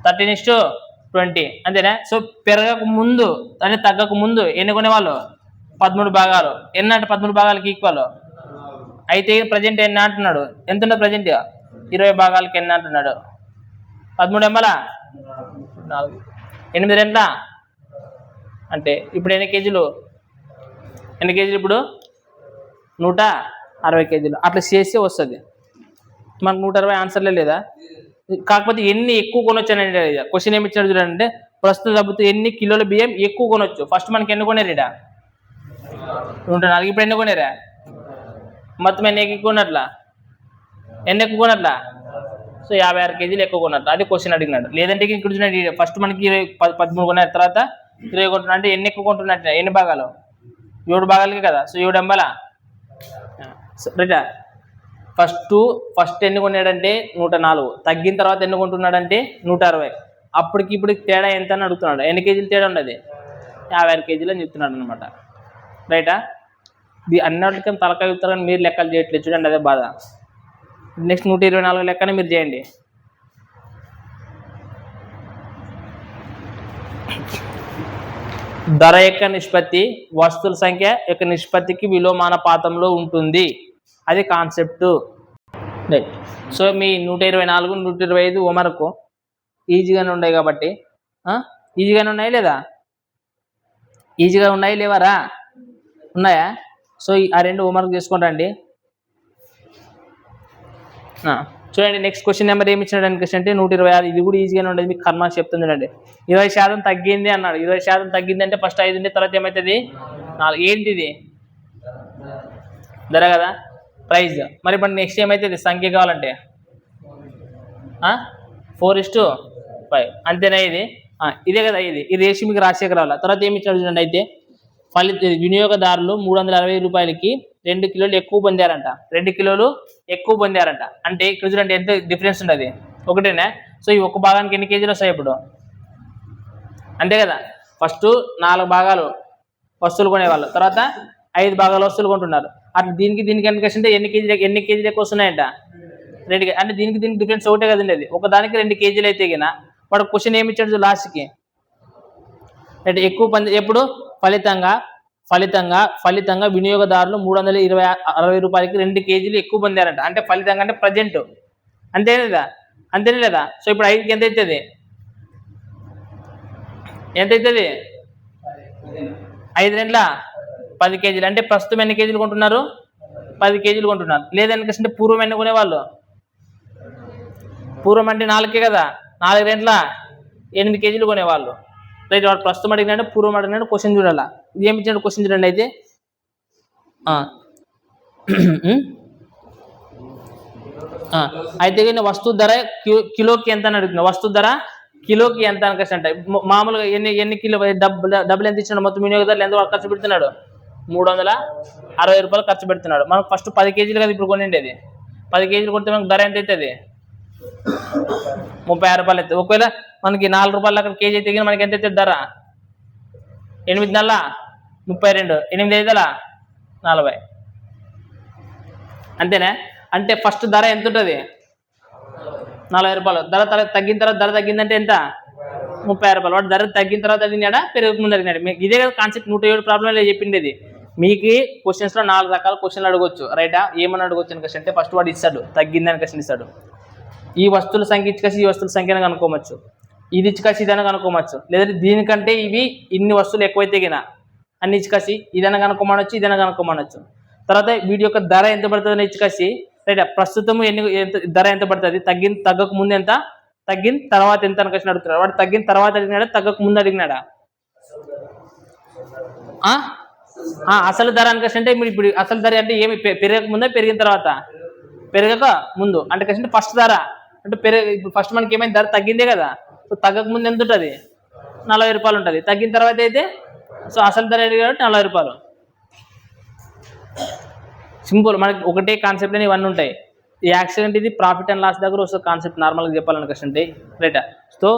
13:20 అంతేనా? సో పెరగక ముందు అంటే తగ్గక ముందు ఎన్ని కొనేవాళ్ళు 13 భాగాలు. ఎన్ని అంటే 13 భాగాలకి ఈక్వల్. అయితే ప్రజెంట్ ఎన్ని అంటున్నాడు? ఎంత ఉండదు ప్రజెంట్ 20 భాగాలకి ఎన్ని అంటున్నాడు? 13 ఎంబలా 8 రెంట్ల అంటే ఇప్పుడు ఎన్ని కేజీలు ఇప్పుడు 160 కేజీలు. అట్లా చేస్తే వస్తుంది మనకు 160 ఆన్సర్లే లేదా. కాకపోతే ఎన్ని ఎక్కువ కొనొచ్చు అనేది క్వశ్చన్ ఏమి ఇచ్చాడు చూడండి. ప్రస్తుత డబ్బుతో ఎన్ని కిలోల బియ్యం ఎక్కువ కొనొచ్చు? ఫస్ట్ మనకి ఎన్ని కొనేరు ఇడా 104. ఇప్పుడు ఎన్ని కొనేరా? మొత్తం ఎన్ని ఎక్కువ కొన్నట్లా సో 56 కేజీలు ఎక్కువ కొన్నట్టు. అది క్వశ్చన్ అడిగినాడు. లేదంటే ఇక్కడ చూడండి ఫస్ట్ మనకి 13 కొన్నారు, తర్వాత 20 కొంటున్నా అంటే ఎన్ని ఎక్కువ కొంటున్నట్టు ఎన్ని భాగాలు 7 భాగాలకి కదా. సో 7 ఎంబలా రైటా? ఫస్ట్ ఎన్ని కొన్నాడంటే 104, తగ్గిన తర్వాత ఎన్ని కొంటున్నాడంటే 160. అప్పటికి ఇప్పుడు తేడా ఎంత అని అడుగుతున్నాడు. ఎన్ని కేజీలు తేడా ఉండదు? 56 కేజీలు అని చెప్తున్నాడు అనమాట. రైటా? ఇది అన్నిటికీ తలకాయ చెప్తారు కానీ మీరు లెక్కలు చేయట్లేదు చూడండి, అదే బాధ. నెక్స్ట్ 124 లెక్కనే మీరు చేయండి. ధర యొక్క నిష్పత్తి వస్తువుల సంఖ్య యొక్క నిష్పత్తికి విలోమానుపాతంలో ఉంటుంది. అది కాన్సెప్ట్. రైట్. సో మీ 124, 125 హోంవర్క్ ఈజీగానే ఉన్నాయి కాబట్టి ఈజీగానే ఉన్నాయి లేదా? ఈజీగా ఉన్నాయి లేవారా? ఉన్నాయా? సో ఆ 2 హోంవర్క్ చేసుకుంటాండి. చూడండి నెక్స్ట్ క్వశ్చన్ నెంబర్ ఏమి ఇచ్చినాడు అంటే 126. ఇది కూడా ఈజీగానే ఉండేది, మీకు కర్మ చెప్తుంది చూడండి. 20% తగ్గింది అన్నాడు. 20% తగ్గింది అంటే ఫస్ట్ 5 ఉంటే తర్వాత ఏమవుతుంది 4. ఏంటిది ధర కదా, ప్రైజ్. మరి ఇప్పుడు నెక్స్ట్ ఏమవుతుంది సంఖ్య కావాలంటే 4:5 అంతేనా? ఇదే కదా ఈ రేషియో మీకు రాజశేఖర్ రావాల. తర్వాత ఏమి ఇచ్చాడు చూడండి. అయితే వినియోగదారులు 360 రూపాయలకి 2 కిలోలు ఎక్కువ పొందారంట. 2 కిలోలు ఎక్కువ పొందారంట అంటే ఇక్కడ చూడండి ఎంత డిఫరెన్స్ ఉండదు, ఒకటేనా? సో ఈ ఒక్క భాగానికి ఎన్ని కేజీలు వస్తాయి ఇప్పుడు? అంతే కదా. ఫస్ట్ 4 భాగాలు వస్తువులు కొనేవాళ్ళు, తర్వాత 5 భాగాల వస్తువులు కొంటున్నారు. అట్లా దీనికి ఎందుకంటే ఎన్ని కేజీలు ఎక్కువ వస్తున్నాయంట? 2. అంటే దీనికి డిఫరెన్స్ ఒకటే కదండి. అది ఒకదానికి 2 కేజీలు అయితే గిన వాడు క్వశ్చన్ ఏమి ఇచ్చాడు లాస్ట్కి అంటే ఎక్కువ ఎప్పుడు ఫలితంగా వినియోగదారులు 360 రూపాయలకి 2 కేజీలు ఎక్కువ పొందారంట. అంటే ఫలితంగా అంటే ప్రజెంట్. అంతేనే లేదా? సో ఇప్పుడు 5కి ఎంత అవుతుంది? 5 రెంట్ల 10 కేజీలు అంటే ప్రస్తుతం ఎన్ని కేజీలు కొంటున్నారు? 10 కేజీలు కొంటున్నారు. లేదనుకంటే పూర్వం ఎన్ని కొనేవాళ్ళు? పూర్వం అంటే 4కే కదా, 4 రెంట్ల 8 కేజీలు కొనేవాళ్ళు. రైట్. వాడు ప్రస్తుతం అడిగినాడు, పూర్వం అడిగినాడు, క్వశ్చన్ చూడాలా. ఇది ఏమి ఇచ్చాడు క్వశ్చన్ చూడండి. అయితే అయితే వస్తువు ధర కిలోకి ఎంత అని అడుగుతున్నా. వస్తువు ధర కిలోకి ఎంత అని అంటే మామూలుగా ఎన్ని కిలో డబ్బులు ఎంత ఇచ్చినాడు? మొత్తం వినియోగదారులు ఎంత ఖర్చు పెడుతున్నాడు? 360 రూపాయలు ఖర్చు పెడుతున్నాడు. మనకు ఫస్ట్ 10 కేజీలు కదా ఇప్పుడు కొనిండేది. 10 కేజీలు కొడితే మనకు ధర ఎంత అవుతుంది? 36 రూపాయలు అవుతుంది. ఒకవేళ మనకి 4 రూపాయలు అక్కడ కేజీ అయితే మనకి ఎంత అవుతుంది ధర? 8 నెలల 32, 8 ఐదుల 40. అంతేనా? అంటే ఫస్ట్ ధర ఎంత ఉంటుంది? 40 రూపాయలు. ధర తగ్గిన తర్వాత ధర తగ్గిందంటే ఎంత? 36 రూపాయలు. వాడు ధర తగ్గిన తర్వాత అడిగినాడా, పెరుగు ముందు అడిగినాడు? మీకు ఇదే కదా కాన్సెప్ట్. 107 ప్రాబ్లం చెప్పిండేది. మీకు క్వశ్చన్స్లో 4 రకాల క్వశ్చన్లు అడగొచ్చు. రైటా? ఏమని అడగొచ్చు అని క్వశ్చన్ అంటే ఫస్ట్ వాడు ఇస్తాడు, తగ్గిందని క్వశ్చన్ ఇస్తాడు. ఈ వస్తువుల సంఖ్య ఇచ్చుకసి ఈ వస్తువుల సంఖ్యను కనుక్కోవచ్చు. ఇది ఇచ్చుకసి ఇదని కనుక్కోవచ్చు. లేదంటే దీనికంటే ఇవి ఇన్ని వస్తువులు ఎక్కువైతే గిన అన్ని ఇచ్చుకసి ఇదైనా కనుక్కోమనొచ్చు, ఇదైనా కనుక్కోమనొచ్చు. తర్వాత వీటి యొక్క ధర ఎంత పడుతుంది ఇచ్చుకసి. రైట్. ప్రస్తుతం ధర ఎంత పడుతుంది, తగ్గక ముందు ఎంత, తగ్గిన తర్వాత ఎంత అని క్వశ్చన్ అడుగుతున్నాడు. వాడు తగ్గిన తర్వాత అడిగినాడా, తగ్గక ముందు అడిగినాడా? అసలు ధర అని క్వశ్చన్ అంటే ఇప్పుడు అసలు ధర అంటే ఏమి పెరగక ముందా పెరిగిన తర్వాత? పెరగక ముందు అంటే క్వశ్చన్ ఫస్ట్ ధర అంటే ఇప్పుడు ఫస్ట్ మనకి ఏమైంది? ధర తగ్గిందే కదా. సో తగ్గక ముందు ఎంత ఉంటుంది? 40 రూపాయలు ఉంటుంది. తగ్గిన తర్వాత అయితే సో అసలు ధర కాబట్టి 40 రూపాయలు. సింపుల్. మనకి ఒకటే కాన్సెప్ట్ అని ఇవన్నీ ఉంటాయి. ఈ యాక్సిడెంట్ ఇది ప్రాఫిట్ అండ్ లాస్ దగ్గర వస్తుంది కాన్సెప్ట్. నార్మల్గా చెప్పాలని క్వశ్చన్ రైట్. సో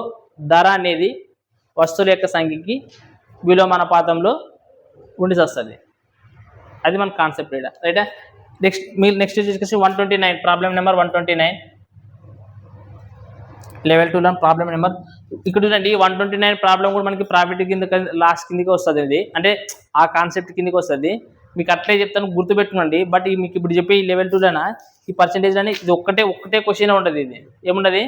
ధర అనేది వస్తువుల యొక్క సంఖ్యకి విలోమానుపాతంలో ఉండి వస్తుంది. అది మన కాన్సెప్ట్ రైటా. నెక్స్ట్ వచ్చేసి 129 ప్రాబ్లం నెంబర్ 129 లెవెల్ 2లో ప్రాబ్లం నెంబర్. ఇక్కడ చూడండి 129 ప్రాబ్లం కూడా మనకి ప్రాఫిట్ కింద లాస్ కిందకి వస్తుంది. ఇది అంటే ఆ కాన్సెప్ట్ కిందకి వస్తుంది. మీకు అట్లే చెప్తాను, గుర్తుపెట్టుకోండి. బట్ మీకు ఇప్పుడు చెప్పే ఈ లెవెల్ 2లోనా ఈ పర్సెంటేజ్ అని ఇది ఒక్కటే క్వశ్చన్ ఉండదు. ఇది ఏముండదు,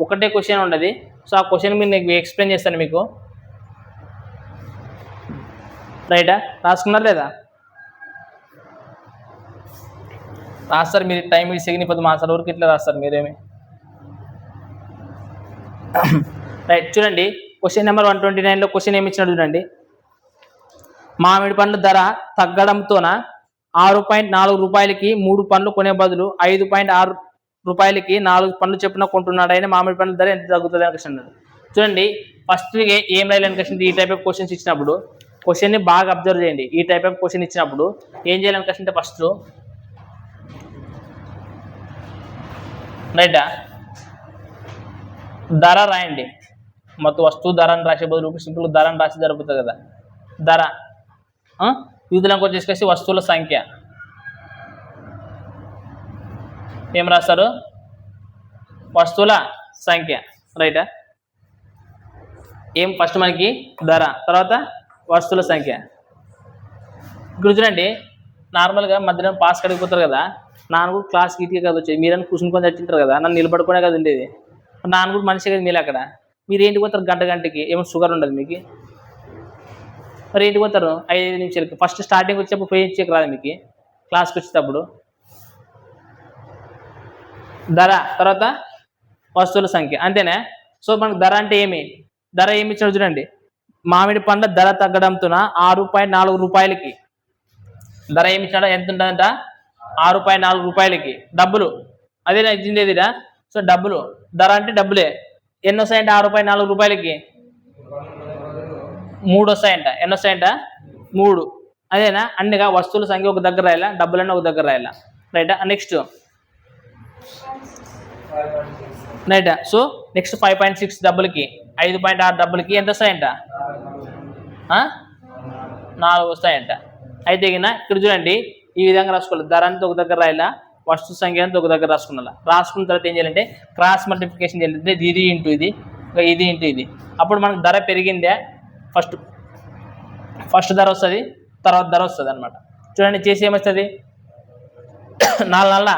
ఒకటే క్వశ్చన్ ఉండదు. సో ఆ క్వశ్చన్ మీరు నేను ఎక్స్ప్లెయిన్ చేస్తాను మీకు. రైటా? రాసుకున్నారు లేదా? రాస్తారు మీరు. టైం ఇటు సెకండ్ ఇప్పుడు మాసాల వరకు ఇట్లా రాస్తారు మీరేమి. రైట్. చూడండి క్వశ్చన్ నెంబర్ 129లో క్వశ్చన్ ఏమి ఇచ్చినాడు చూడండి. మామిడి పండ్ల ధర తగ్గడంతోన 6.4 రూపాయలకి 3 పండ్లు కొనే బదులు 5.6 రూపాయలకి 4 పండ్లు చెప్పున కొంటున్నాడైనా మామిడి పండ్ల ధర ఎంత తగ్గుతుంది అని క్వశ్చన్. చూడండి ఫస్ట్ ఏం రాయాలని క్వశ్చన్ ఈ టైప్ ఆఫ్ క్వశ్చన్స్ ఇచ్చినప్పుడు క్వశ్చన్ని బాగా అబ్జర్వ్ చేయండి. ఈ టైప్ ఆఫ్ క్వశ్చన్ ఇచ్చినప్పుడు ఏం చేయాలని క్వశ్చన్ అంటే ఫస్ట్ రైటా ధర రాయండి. మొత్తం వస్తువు ధరని రాసే బదులు సింపుల్ ధరని రాసి జరుగుతుంది కదా. ధర విధులకు వచ్చేసి వస్తువుల సంఖ్య ఏం రాస్తారు? వస్తువుల సంఖ్య. రైటా? ఏం ఫస్ట్ మనకి ధర, తర్వాత వస్తువుల సంఖ్య. ఇక్కడ చూడండి నార్మల్గా మధ్యాహ్నం పాస్ కడిగిపోతారు కదా. నాన్న కూడా క్లాస్కి ఇటుకే కదా వచ్చేది. మీరని కూర్చుని చచ్చింటారు కదా, నన్ను నిలబడుకునే కదా ఉండేది. నాన్న కూడా మనిషి కదా మీరు. అక్కడ మీరు ఏంటికి పోతారు? గంటకి ఏమో షుగర్ ఉండదు మీకు. మరి ఏంటికి పోతారు? 5 నిమిషాలకి. ఫస్ట్ స్టార్టింగ్ వచ్చేప్పుడు పోయి ఇచ్చేకి రాదు మీకు క్లాస్కి వచ్చేటప్పుడు. ధర తర్వాత వస్తువుల సంఖ్య అంతేనా. సో మనకు ధర అంటే ఏమి, ధర ఏమి ఇచ్చాడు చూడండి. మామిడి పండ్ల ధర తగ్గడంతో 6.4 రూపాయలకి ధర ఏమి ఇచ్చాడో ఎంత ఉంటుందంట? 6.4 రూపాయలకి. డబ్బులు అదే ఇచ్చిండేదిరా. సో డబ్బులు ధర అంటే డబ్బులే. ఎన్ని వస్తాయంట? 6.4 రూపాయలకి 3 వస్తాయంట. ఎన్ని వస్తాయంట? 3. అదేనా? అన్నిగా వస్తువుల సంఖ్య ఒక దగ్గర రాయాలా, డబ్బులన్నీ ఒక దగ్గర రాయాలా. రైటా? నెక్స్ట్ రైటా. సో నెక్స్ట్ 5.6 డబ్బులకి 5.6 డబ్బులకి ఎంత వస్తాయంట? 4 వస్తాయంట. అయితే ఇక్కడ చూడండి ఈ విధంగా రాసుకోవాలి. ధర అంతా ఒక దగ్గర రాయాలా, వస్తు సంఖ్య అంతా ఒక దగ్గర రాసుకున్నా. రాసుకున్న తర్వాత ఏం చేయాలంటే క్రాస్ మల్టిప్లికేషన్ చేయాలంటే ఇది ఇంటూ ఇది, ఇది ఇంటూ ఇది. అప్పుడు మనకు ధర పెరిగిందే ఫస్ట్ ధర వస్తుంది, తర్వాత ధర వస్తుంది అనమాట. చూడండి చేసి ఏమొస్తుంది? 4 నెలల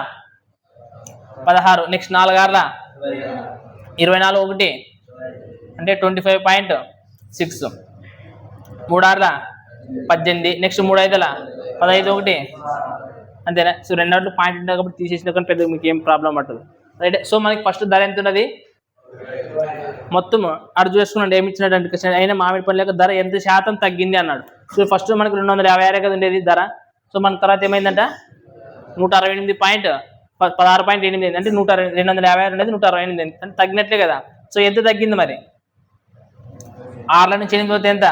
16, నెక్స్ట్ 4 ఆరుల 24, 1 అంటే 25.6, 3 ఆరుల 18. నెక్స్ట్ 3 5 15 1 అంతేనా. సో 2 అవుట్లు పాయింట్ ఉంటుంది కాబట్టి తీసేసిన కానీ పెద్ద మీకు ఏం ప్రాబ్లం పట్టదు. రైట్. సో మనకి ఫస్ట్ ధర ఎంత ఉన్నది మొత్తం అడు చూసుకున్నాడు ఏమి ఇచ్చినాడు అంటే అయినా మామిడి పండు లేక ధర ఎంత శాతం తగ్గింది అన్నాడు. సో ఫస్ట్ మనకు 256 కదా ఉండేది ధర. సో మన తర్వాత ఏమైందంట 168.16.8 అంటే 256 ఉండేది 168 అంటే తగ్గినట్లే కదా. సో ఎంత తగ్గింది మరి 6 నుంచి 8 పోతే ఎంత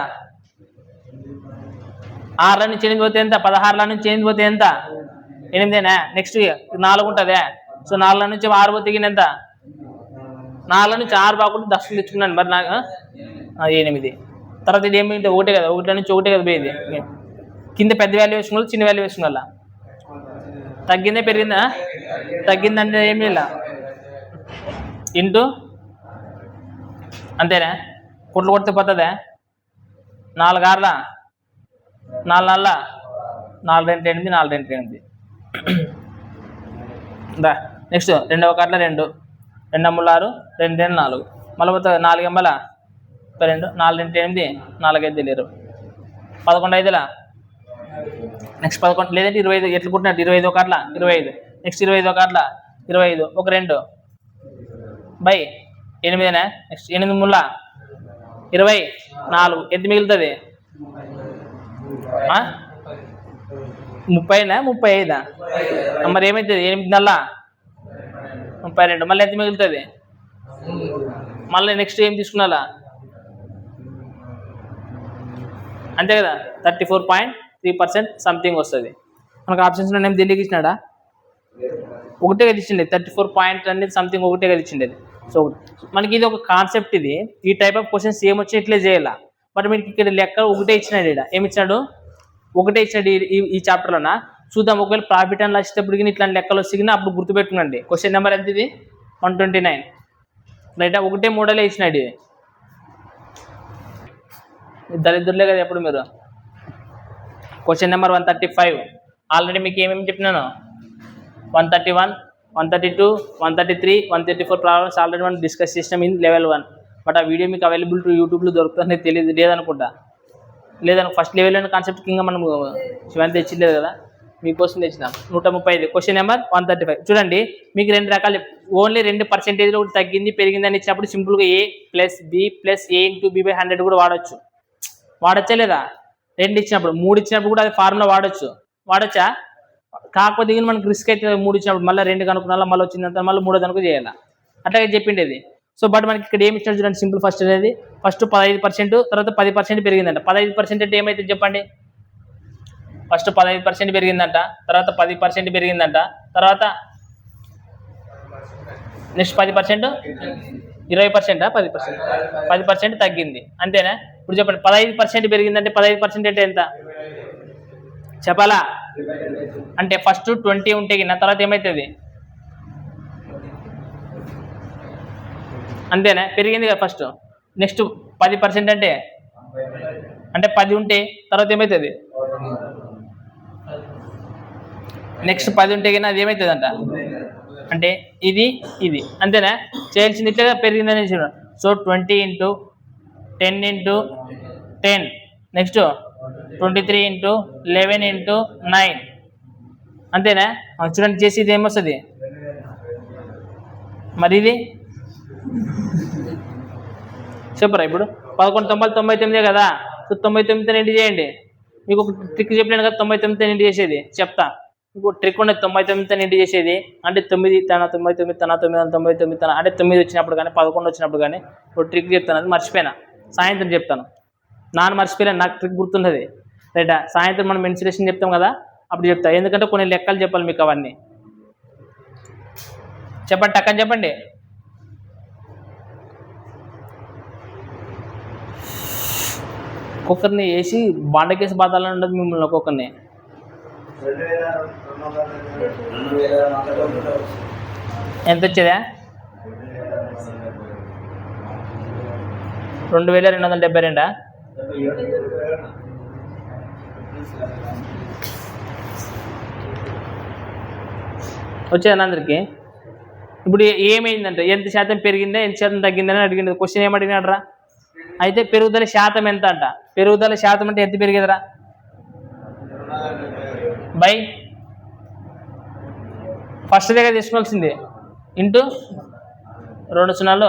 6 నుంచి 8 పోతే ఎంత 16 నుంచి 8 పోతే ఎంత 8. నెక్స్ట్ 4 ఉంటుందే. సో 4 నుంచి 6 పోతే ఎంత 4 నుంచి 6 బాగుంటే దర్శనం తెచ్చుకున్నాను మరి నాకు 8. తర్వాత ఇది ఏమిటి 1 కదా 1 నుంచి 1 కదా పోయేది. కింద పెద్ద వాల్యూ వేసుకున్న చిన్న వాల్యూ వేసుకున్న తగ్గిందే పెరిగిందా తగ్గిందంటే ఏమి ఇలా ఇంటూ అంతేనా కుట్లు కొడితే పోతుందా 4 6 4 4 4 2 8 4 2 8 దా. నెక్స్ట్ 2వ కార్డులో 2 2 6 2 2 4 మళ్ళీ పోతుంది 4 ఎంబల 2 4 2 8 4 5 20 11 5 నెక్స్ట్ 11 లేదంటే 25 ఎట్లా పుట్టినట్టు 25 కార్డుల 25. నెక్స్ట్ 25 కార్డుల 25 ఒక 2 బై 8. నెక్స్ట్ 8 ముళ్ళ 24 ఎంత మిగులుతుంది 30 35 మరి ఏమవుతుంది 8 నెలల 32 మళ్ళీ ఎంత మిగులుతుంది మళ్ళీ నెక్స్ట్ ఏం తీసుకున్నా అంతే కదా 34.3% సంథింగ్ వస్తుంది. మనకు ఆప్షన్స్ నేను దీనికి ఇచ్చినాడా ఒకటే కదా ఇచ్చిండే 34 పాయింట్ అనేది సంథింగ్ ఒకటే కదా ఇచ్చిండేది. సో మనకి ఇది ఒక కాన్సెప్ట్. ఇది ఈ టైప్ ఆఫ్ క్వశ్చన్స్ ఏం వచ్చి ఇట్లే చేయాల. బట్ మీకు ఇక్కడ లెక్క ఒకటే ఇచ్చినాడు. ఇక్కడ ఏమి ఇచ్చినాడు ఒకటే ఇచ్చినాడు ఈ చాప్టర్లోన. చూద్దాం ఒకవేళ ప్రాఫిట్ అండ్ లాస్ ఇచ్చేటప్పటికి ఇట్లాంటి లెక్కలు వస్తే అప్పుడు గుర్తుపెట్టుకోండి. క్వశ్చన్ నెంబర్ ఎంత ఇది 129 రైట్. ఒకటే మోడలే ఇచ్చినాడు. ఇది దళితులే కదా ఎప్పుడు మీరు. క్వశ్చన్ నెంబర్ 135 ఆల్రెడీ మీకు ఏమేమి చెప్పినాను 131 132 133 134 ప్రాబ్లమ్స్ ఆల్రెడీ మనం డిస్కస్ చేసినాం ఇన్ లెవెల్ 1. బట్ ఆ వీడియో మీకు అవైలబుల్ యూట్యూబ్లో దొరుకుతుందని తెలియదు లేదనుకుంటా. ఫస్ట్ లెవెల్ కాన్సెప్ట్ కింద మనం శివాన్ తెచ్చిలేదు కదా మీకోసం తెచ్చినాం. 135 క్వశ్చన్ నెంబర్ 135 చూడండి. మీకు 2 రకాలు ఓన్లీ 2% ఒకటి తగ్గింది పెరిగింది అని ఇచ్చినప్పుడు సింపుల్గా A + B + A × B/100 కూడా వాడచ్చా లేదా. 2 ఇచ్చినప్పుడు 3 ఇచ్చినప్పుడు కూడా అది ఫార్ములా వాడచ్చా. కాకపోతే ఇది మనకు రిస్క్ అయితే 3 ఇచ్చినప్పుడు మళ్ళీ 2 కనుక్కున్నా మళ్ళీ వచ్చిందంతా మళ్ళీ 3 కనుక చేయాలి అట్లాగే చెప్పిండేది. సో బట్ మనకి ఇక్కడ ఏమి ఇచ్చినట్టు చూడండి సింపుల్. ఫస్ట్ 15% తర్వాత 10% పెరిగిందంట. 15% అంటే ఏమైతే చెప్పండి. ఫస్ట్ 15% పెరిగిందంట తర్వాత 10% పెరిగిందంట తర్వాత నెక్స్ట్ 10% 20% 10% తగ్గింది అంతేనా. ఇప్పుడు చెప్పండి 15% పెరిగిందంటే 15% అంటే ఎంత చెప్పాలా. అంటే ఫస్ట్ 20 ఉంటే కింద తర్వాత ఏమవుతుంది అంతేనా పెరిగింది కదా ఫస్ట్. నెక్స్ట్ 10% అంటే 10 ఉంటే తర్వాత ఏమవుతుంది నెక్స్ట్ 10 ఉంటే కింద అది ఏమవుతుంది అంట అంటే ఇది అంతేనా. చేయాల్సింది ఇట్లా పెరిగిందని చూడండి. సో 20 × 10 × 10 నెక్స్ట్ 23 × 11 × 9 అంతేనా. చూడండి చేసి ఇది ఏమొస్తుంది మరి ఇది చెప్పరా. ఇప్పుడు 1199 కదా. సో 99 ఇంటి చేయండి. మీకు ఒక ట్రిక్ చెప్పాను కదా 99 ఇంటి చేసేది చెప్తా. ఇంకో ట్రిక్ ఉండేది 99 ఇంటి చేసేది అంటే 9 తన 99 తన 999 తన అంటే 9 వచ్చినప్పుడు కానీ 11 వచ్చినప్పుడు కానీ ఒక ట్రిక్ చెప్తాను. అది మర్చిపోయినా సాయంత్రం చెప్తాను. మర్చిపోయాను నాకు ట్రిక్ గుర్తున్నది రైటా. సాయంత్రం మనం మెన్సురేషన్ చెప్తాం కదా అప్పుడు చెప్తా. ఎందుకంటే కొన్ని లెక్కలు చెప్పాలి మీకు అవన్నీ. చెప్పండి టక్కని చెప్పండి. ఒక్కొక్కరిని వేసి బండకేసి బాధాలని ఉండదు మిమ్మల్ని ఒక్కొక్కరిని. ఎంత వచ్చేదా 2272 వచ్చేది అందరికి. ఇప్పుడు ఏమైందంటే ఎంత శాతం పెరిగిందా ఎంత శాతం తగ్గిందని అడిగింది. క్వశ్చన్ ఏమడిగినాడరా అయితే పెరుగుదల శాతం ఎంత అంట. పెరుగుదల శాతం అంటే ఎంత పెరిగేదిరా బై ఫస్ట్ దగ్గర తీసుకోవాల్సింది ఇంటూ 2 సున్నాలు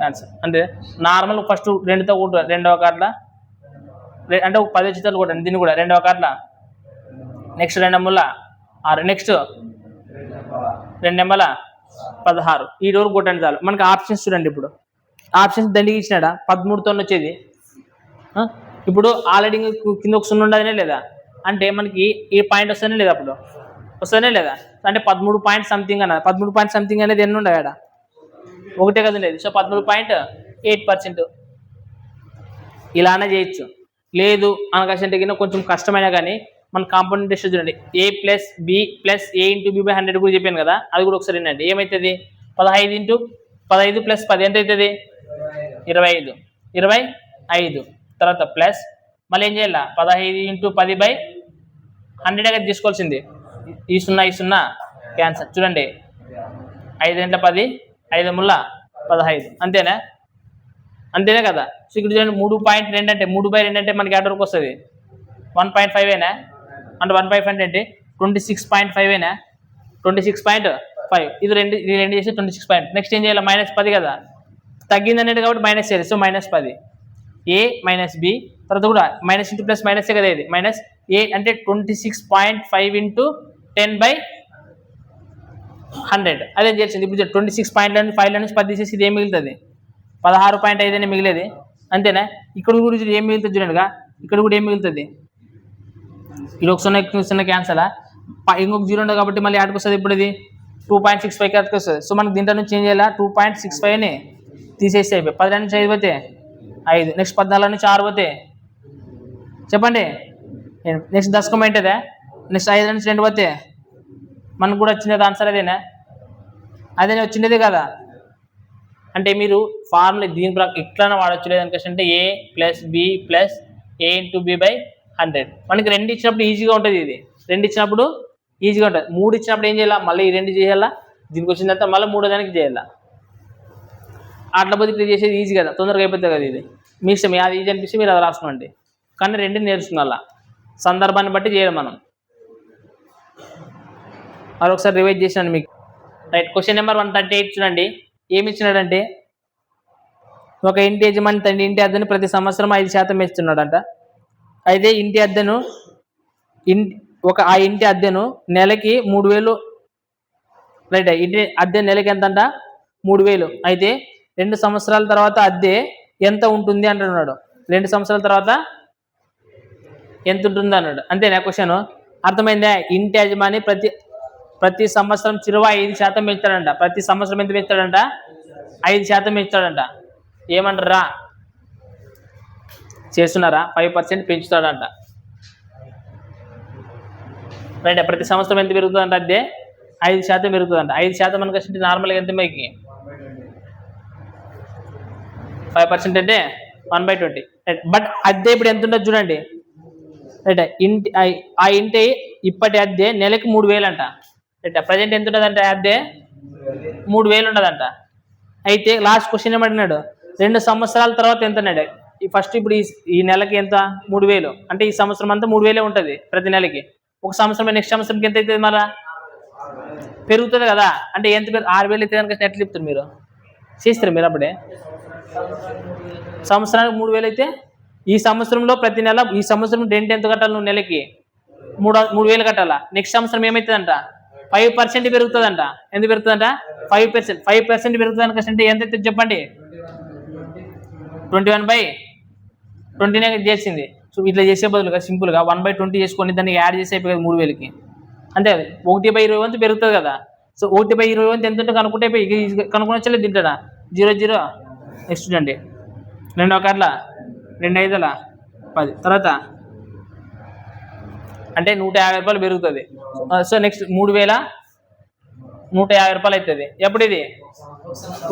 ఆన్సర్. అంటే నార్మల్ ఫస్ట్ 2తో కూడా రెండవ కార్డుల అంటే 10 చిత్రాలు కూడా దీన్ని కూడా రెండవ కార్డుల నెక్స్ట్ 2 నెంబర్ల 6 నెక్స్ట్ 2 నెంబర్ల 16 ఈ రోజు కొట్టండి చాలు. మనకి ఆప్షన్స్ చూడండి. ఇప్పుడు ఆప్షన్స్ దండికి ఇచ్చినాడా 13తో వచ్చేది. ఇప్పుడు ఆల్రెడీ కింద ఒక 0 ఉండదనే లేదా అంటే మనకి ఈ పాయింట్ వస్తేనే లేదా అప్పుడు వస్తేనే లేదా అంటే 13 పాయింట్ సంథింగ్ అన్న 13 పాయింట్ సంథింగ్ అనేది ఎన్ని ఉండవు ఆడ ఒకటే కదా లేదు. సో 13.8% ఇలానే చేయొచ్చు. లేదు అనకాశంటే కింద కొంచెం కష్టమైనా కానీ మన కాంపౌండ్ టెస్ట్ చూడండి. A + B + A × B / 100 కూడా చెప్పాను కదా, అది కూడా ఒకసారి వినండి. ఏమవుతుంది 15 + 10 ఎంత అవుతుంది 25 25 తర్వాత ప్లస్ మళ్ళీ ఏం చేయాల 15 × 10/100 తీసుకోవాల్సింది. ఈ 0 క్యాన్సర్. చూడండి 5 × 10 5 × 15 అంతేనా అంతేనే కదా. సో ఇక్కడ చూడండి 3.2 అంటే 3/2 అంటే మనకి ఎక్కడ వరకు వస్తుంది 1.5 ఏనా అంటే 1/5 అంటే 26.5 26.5 ఇది రెండు చేసి 26 పాయింట్. నెక్స్ట్ ఏం చేయాలి -10 కదా తగ్గింది అన్నట్టు కాబట్టి మైనస్ చేయాలి. సో -10 A - B తర్వాత కూడా మైనస్ ఇంటూ ప్లస్ మైనసే కదా ఇది మైనస్ A అంటే 26.5 × 10/100 అదే చేసింది. ఇప్పుడు 26.5 నుంచి 10 తీసేసి ఇది ఏం మిగులుతుంది 16.5 అనే మిగిలేది అంతేనా. ఇక్కడ కూడా ఏం మిగులుతుంది చూడండిగా ఇక్కడ కూడా ఏం మిగులుతుంది ఇది ఒక 0 క్యాన్సల్ ఇంకొక 0 ఉండదు కాబట్టి మళ్ళీ ఆటకు వస్తుంది. ఇప్పుడు ఇది 2.65 ఆటకు వస్తుంది. సో మనకి దీంట్లో నుంచి ఏం చేయాలి 2.65 అని తీసేసి అయిపోయి 10 నుంచి 5 పోతే 5 నెక్స్ట్ 14 నుంచి 6 పోతే చెప్పండి నెక్స్ట్ దశకం ఏంటిదే నెక్స్ట్ 5 నుంచి 2 పోతే మనకు కూడా వచ్చినది ఆన్సర్ అదేనా అదేనే వచ్చినది కదా. అంటే మీరు ఫార్ములా దీని ప్రకారం ఇట్లానే వాడచ్చు. లేదనుకంటే A + B + A × B/100 మనకి 2 ఇచ్చినప్పుడు ఈజీగా ఉంటుంది. ఇది 2 ఇచ్చినప్పుడు ఈజీగా ఉంటుంది. 3 ఇచ్చినప్పుడు ఏం చేయాలా మళ్ళీ ఈ 2 చేయాలా దీనికి వచ్చిన తర్వాత మళ్ళీ 3వ దానికి చేయాలా అట్లా పోతే ఇట్లా చేసేది ఈజీ కదా తొందరగా అయిపోతుంది కదా. ఇది మీ ఇష్టం అది ఈజీ అనిపిస్తే మీరు అది రాసుకోండి. కానీ 2 నేర్చుకున్నా సందర్భాన్ని బట్టి చేయాలి మనం. మరొకసారి రివైజ్ చేసినాను మీకు. రైట్ క్వశ్చన్ నెంబర్ 138 చూడండి. ఏమి ఇచ్చినాడంటే ఒక ఇంటి యజమాని తన ఇంటి అద్దెను ప్రతి సంవత్సరం 5% ఇస్తున్నాడంట. అయితే ఇంటి అద్దెను ఆ ఇంటి అద్దెను నెలకి 3000 రైట్ ఇంటి అద్దె నెలకి ఎంత అంట 3000. అయితే 2 సంవత్సరాల తర్వాత అద్దె ఎంత ఉంటుంది అంటున్నాడు. 2 సంవత్సరాల తర్వాత ఎంత ఉంటుంది అన్నాడు అంతేనా క్వశ్చన్ అర్థమైందా. ఇంటి యజమాని ప్రతి సంవత్సరం చిరువ 5% పెంచుతాడంట. ప్రతి సంవత్సరం ఎంత పెంచుతాడంట 5% పెంచుతాడంట. ఏమంటారా చేస్తున్నారా 5% పెంచుతాడంట. రైట్ ప్రతి సంవత్సరం ఎంత పెరుగుతుందంట అద్దె 5% పెరుగుతుందంట. 5% మనకు వచ్చి నార్మల్గా ఎంత మైకి 5% అంటే 1/20 రైట్. బట్ అద్దె ఇప్పుడు ఎంత ఉండదు చూడండి రైట్. ఆ ఇంటి ఇప్పటి అద్దె నెలకి 3000 అంట రైట్. ప్రజెంట్ ఎంత ఉంటుందంట అద్దె 3000 ఉండదంట. అయితే లాస్ట్ క్వశ్చన్ ఏమంటున్నాడు 2 సంవత్సరాల తర్వాత ఎంత అన్నాడు. ఫస్ట్ ఇప్పుడు ఈ నెలకి ఎంత 3000 అంటే ఈ సంవత్సరం అంతా 3000 ఉంటుంది ప్రతి నెలకి. ఒక సంవత్సరం నెక్స్ట్ సంవత్సరంకి ఎంత అవుతుంది మళ్ళా పెరుగుతుంది కదా. అంటే ఎంత 6000 అయితే కనుక ఎట్లా చెప్తారు మీరు చేస్తారు మీరు అప్పుడే సంవత్సరానికి 3000 అయితే ఈ సంవత్సరంలో ప్రతి నెల ఈ సంవత్సరం రెంట్ ఎంత కట్టాలి నువ్వు నెలకి 3000 కట్టాలా. నెక్స్ట్ సంవత్సరం ఏమవుతుందంట 5% పెరుగుతుందంట. ఎంత పెరుగుతుందంట 5% పెరుగుతుంది అనుకంటే ఎంత అవుతుంది చెప్పండి 21/20 చేసింది. సో ఇట్లా చేసే బదులుగా సింపుల్గా 1/20 చేసుకొని దాన్ని యాడ్ చేసి అయిపోయి 3000కి అంతే 1/20 వంతు పెరుగుతుంది కదా. సో 1/20 వంతు ఎంత ఉంటే కనుక్కుంటే కనుక్కొనొచ్చలేదు తింటాడా 0 నెక్స్ట్ చూడండి 2 కార్ల 2 5ల 10 తర్వాత అంటే 150 రూపాయలు పెరుగుతుంది. సో నెక్స్ట్ 3150 రూపాయలు అవుతుంది. ఎప్పుడు ఇది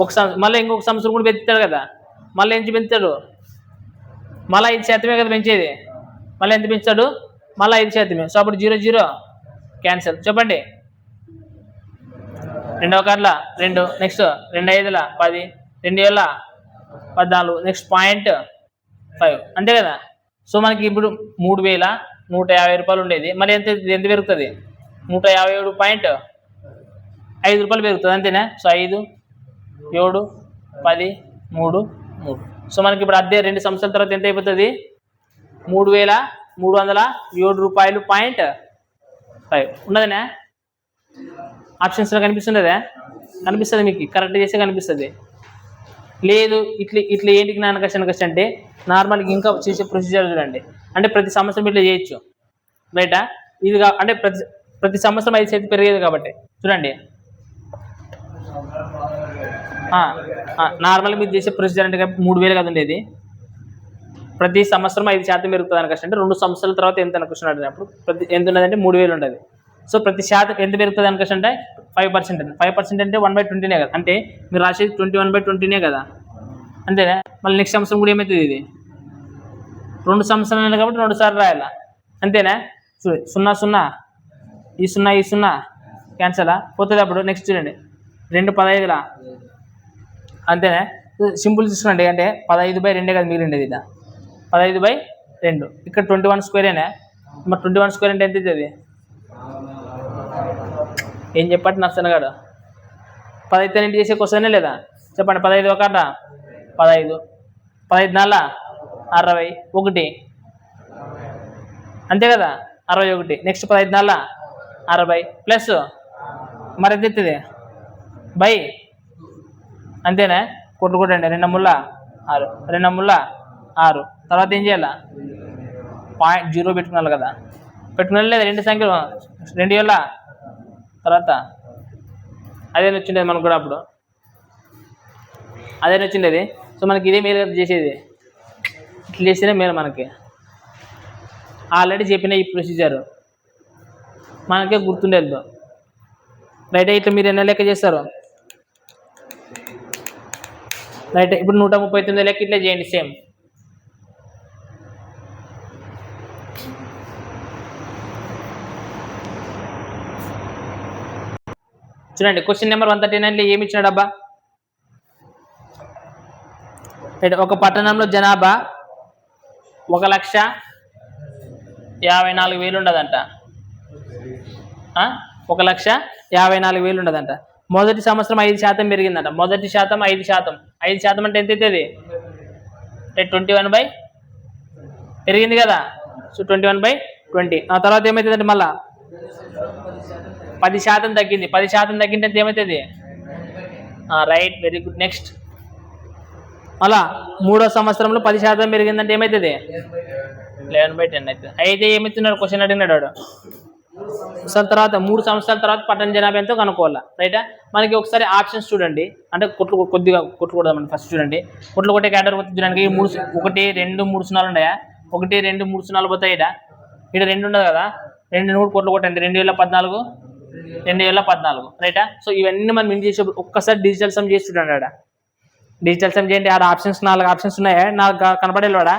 ఒక మళ్ళీ ఇంకొక సంవత్సరం కూడా పెంచుతాడు కదా. మళ్ళీ ఎంత పెంచుతాడు మళ్ళీ 5% కదా పెంచేది. మళ్ళీ ఎంత పెంచుతాడు మళ్ళీ 5%. సో అప్పుడు 0 క్యాన్సల్. చెప్పండి 2వ కార్ల 2 నెక్స్ట్ 2 5ల 10 2 7ల 14 నెక్స్ట్ 0.5 అంతే కదా. సో మనకి ఇప్పుడు 3000 రూపాయలు ఉండేది, మరి ఎంత ఎంత పెరుగుతుంది? 157.5 రూపాయలు పెరుగుతుంది, అంతేనా? సో 5, 7, 10, 3, 3. సో మనకి ఇప్పుడు అద్దె 2 సంవత్సరాల తర్వాత ఎంత అయిపోతుంది? 3,307 రూపాయలు పాయింట్ 5 ఉన్నదనే ఆప్షన్స్లో కనిపిస్తుండదా? కనిపిస్తుంది, మీకు కరెక్ట్ చేస్తే కనిపిస్తుంది. లేదు ఇట్లా ఏంటికి నాన్న కష్టం అంటే నార్మల్గా ఇంకా చేసే ప్రొసీజర్ చూడండి. అంటే ప్రతి సంవత్సరం ఇట్లా చేయొచ్చు, రైటా? ఇది అంటే ప్రతి సంవత్సరం 5% పెరిగేది కాబట్టి చూడండి. నార్మల్గా మీరు చేసే ప్రొసీజర్ అంటే 3,000 కదా ఉండేది, ప్రతి సంవత్సరం 5% పెరుగుతుంది అని కష్టం అంటే 2 సంవత్సరాల తర్వాత ఎంత అనుకుంటున్నాడు అడిగినప్పుడు ఎంత ఉన్నదంటే 3,000 ఉంటుంది. సో ప్రతి శాతం ఎంత పెరుగుతుంది అనుకోవచ్చు అంటే 5% అండి. 5% అంటే 1/20 కదా, అంటే మీరు రాసేది 21/20 కదా, అంతేనా? మళ్ళీ నెక్స్ట్ సంవత్సరం కూడా ఏమవుతుంది? ఇది 2 సంవత్సరాలు కాబట్టి 2 సార్లు రాయాలా, అంతేనా? 0 0 ఈ 0 క్యాన్సలా పోతుంది. అప్పుడు నెక్స్ట్ చూడండి 2/15 అంతేనా? సింపుల్ చూసుకోండి, అంటే 15/2 కదా మిగిలిండేది, ఇది 15/2. ఇక్కడ 21 స్క్వేరేనా? మరి 21 స్క్వేర్ అంటే ఎంత అవుతుంది? ఏం చెప్పండి నర్సన్ గారు? 15 చేసే క్వశ్చనే లేదా? చెప్పండి. 15 1 15, 15 4 61, అంతే కదా? 61. నెక్స్ట్ 15 4 60 ప్లస్ మరి ఎంత అవుతుంది? బై, అంతేనా? కొట్టుకోండి. 2 3 6, 2 3 6. తర్వాత ఏం చేయాలా? 0 పెట్టుకున్నాను కదా, పెట్టుకున్నా లేదా? 2 సంఖ్యలు 2 ఏళ్ళ తర్వాత అదే వచ్చిండేది మనకు కూడా, అప్పుడు అదే వచ్చిండేది. సో మనకి ఇదే మేలు చేసేది, ఇట్లా చేస్తేనే మేలు మనకి. ఆల్రెడీ చెప్పిన ఈ ప్రొసీజర్ మనకే గుర్తుండేది, రైట్? ఇట్లా మీరు ఎన్నో లెక్క చేస్తారు, రైట్? ఇప్పుడు 139 లెక్క ఇట్లా చేయండి, సేమ్. చూడండి క్వశ్చన్ నెంబర్ 139లో ఏమి ఇచ్చినాడు అబ్బా? ఒక పట్టణంలో జనాభా 1,54,000 ఉండదంట. 1,54,000 ఉండదంట. మొదటి సంవత్సరం 5% పెరిగిందంట. మొదటి శాతం 5%. 5% అంటే ఎంత అవుతుంది? 21 పెరిగింది కదా. సో 21/20. ఆ తర్వాత ఏమవుతుందంటే మళ్ళా 10% తగ్గింది. 10% తగ్గింటే ఏమవుతుంది? Right, very good. నెక్స్ట్ అలా 3వ సంవత్సరంలో 10% పెరిగిందంటే ఏమవుతుంది? 11/10 అవుతుంది. అయితే ఏమవుతున్నాడు క్వశ్చన్ అడిగినాడు వాడు. అసలు తర్వాత 3 సంవత్సరాల తర్వాత పట్టణ జనాభా ఎంతో కనుక్కోవాలా, రైటా? మనకి ఒకసారి ఆప్షన్స్ చూడండి, అంటే కొద్దిగా కొట్టుకూడదామండి. ఫస్ట్ చూడండి, కొట్లు కొట్టే కేటగిరీ చూడండి. 1 2 3 సున్నాలు ఉన్నాయా? 1 2 3 సున్నాలు పోతాయి. ఇక్కడ 2 ఉండదు కదా, 2 కూడా కొట్లు కొట్టండి. 2014, 2014, రైటా? సో ఇవన్నీ మనం ఏం చేసే ఒక్కసారి డిజిటల్ సమ్ చేసి చూడండి. ఆడ డిజిటల్ సమ్ చేయండి. 6 ఆప్షన్స్ 4 ఆప్షన్స్ ఉన్నాయా? 4 కనపడేవాడా?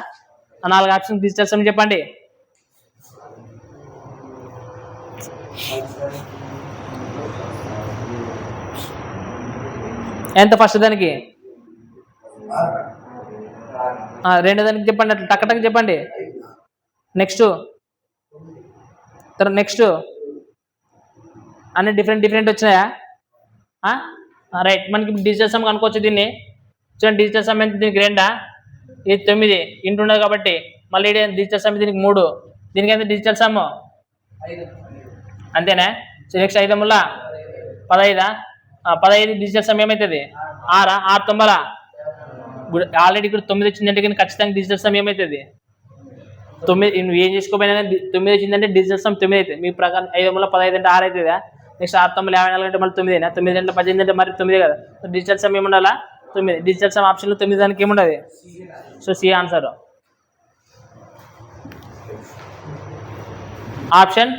ఆ 4 ఆప్షన్స్ డిజిటల్ సమ్ చెప్పండి. ఎంత ఫస్ట్ దానికి? రెండో దానికి చెప్పండి, అట్లా టక్ చెప్పండి. నెక్స్ట్ నెక్స్ట్ అన్ని డిఫరెంట్ వచ్చినాయా? రైట్, మనకి డిజిటల్ సమ్ కనుక్కోవచ్చు దీన్ని. చూడండి డిజిటల్ సమ్ ఎంత? దీనికి 2, ఇది 9 ఇంటి ఉండదు కాబట్టి, మళ్ళీ డిజిటల్ సమ్ దీనికి 3, దీనికి ఎంత డిజిటల్ సమ్? 5, అంతేనా? సో నెక్స్ట్ 5 ముళ్ళ 15, 15 డిజిటల్ సమ్ ఏమవుతుంది? 6, 6 9. ఆల్రెడీ ఇక్కడ 9 వచ్చిందంటే కానీ ఖచ్చితంగా డిజిటల్ సమ్ ఏమవుతుంది? 9. నువ్వు ఏం చేసుకోపోయినా 9 వచ్చిందంటే డిజిటల్ సమ్ 9 అవుతుంది. మీ ప్రకారం 5 ముళ్ళ 15 అంటే 6 అవుతుందా? నెక్స్ట్ 6 9 54 అంటే మళ్ళీ 9 అయినా? 9 అంటే 18 అంటే మరి 9 కదా. సో డిజిటల్ సమ్ ఏముండాలా? 9. డిజిటల్ సమ్ ఆప్షన్లో 9 దానికి ఏముండదు. So C answer option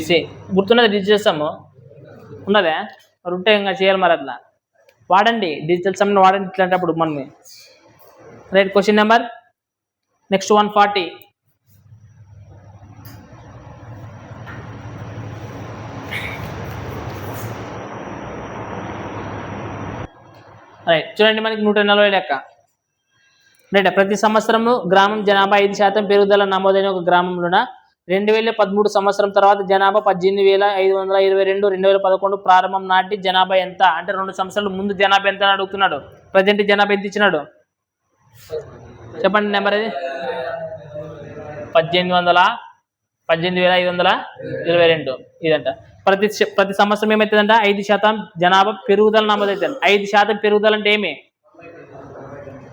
C. గుర్తున్నది డిజిటల్ సమ్ ఉన్నదే? మరి ఉంటే ఇంకా చేయాలి, మరి అట్లా వాడండి డిజిటల్ సమ్ని వాడండి ఇట్లాంటప్పుడు మనమే. Right, question number next 140. Right, చూడండి మనకి 140 లెక్క. రైట్, ప్రతి సంవత్సరము గ్రామం జనాభా 5% పెరుగుదల నమోదైన ఒక గ్రామంలోన 2013 సంవత్సరం తర్వాత జనాభా 18,522. 2011 ప్రారంభం నాటి జనాభా ఎంత అంటే 2 సంవత్సరాల ముందు జనాభా ఎంత అని అడుగుతున్నాడు. ప్రజెంట్ జనాభా ఎంత ఇచ్చినాడు చెప్పండి నెంబర్ అది. 18,522 ఇదంట. ప్రతి సంవత్సరం ఏమవుతుందంట 5% జనాభా పెరుగుదల నమోదవుతుంది. 5% పెరుగుదల అంటే ఏమి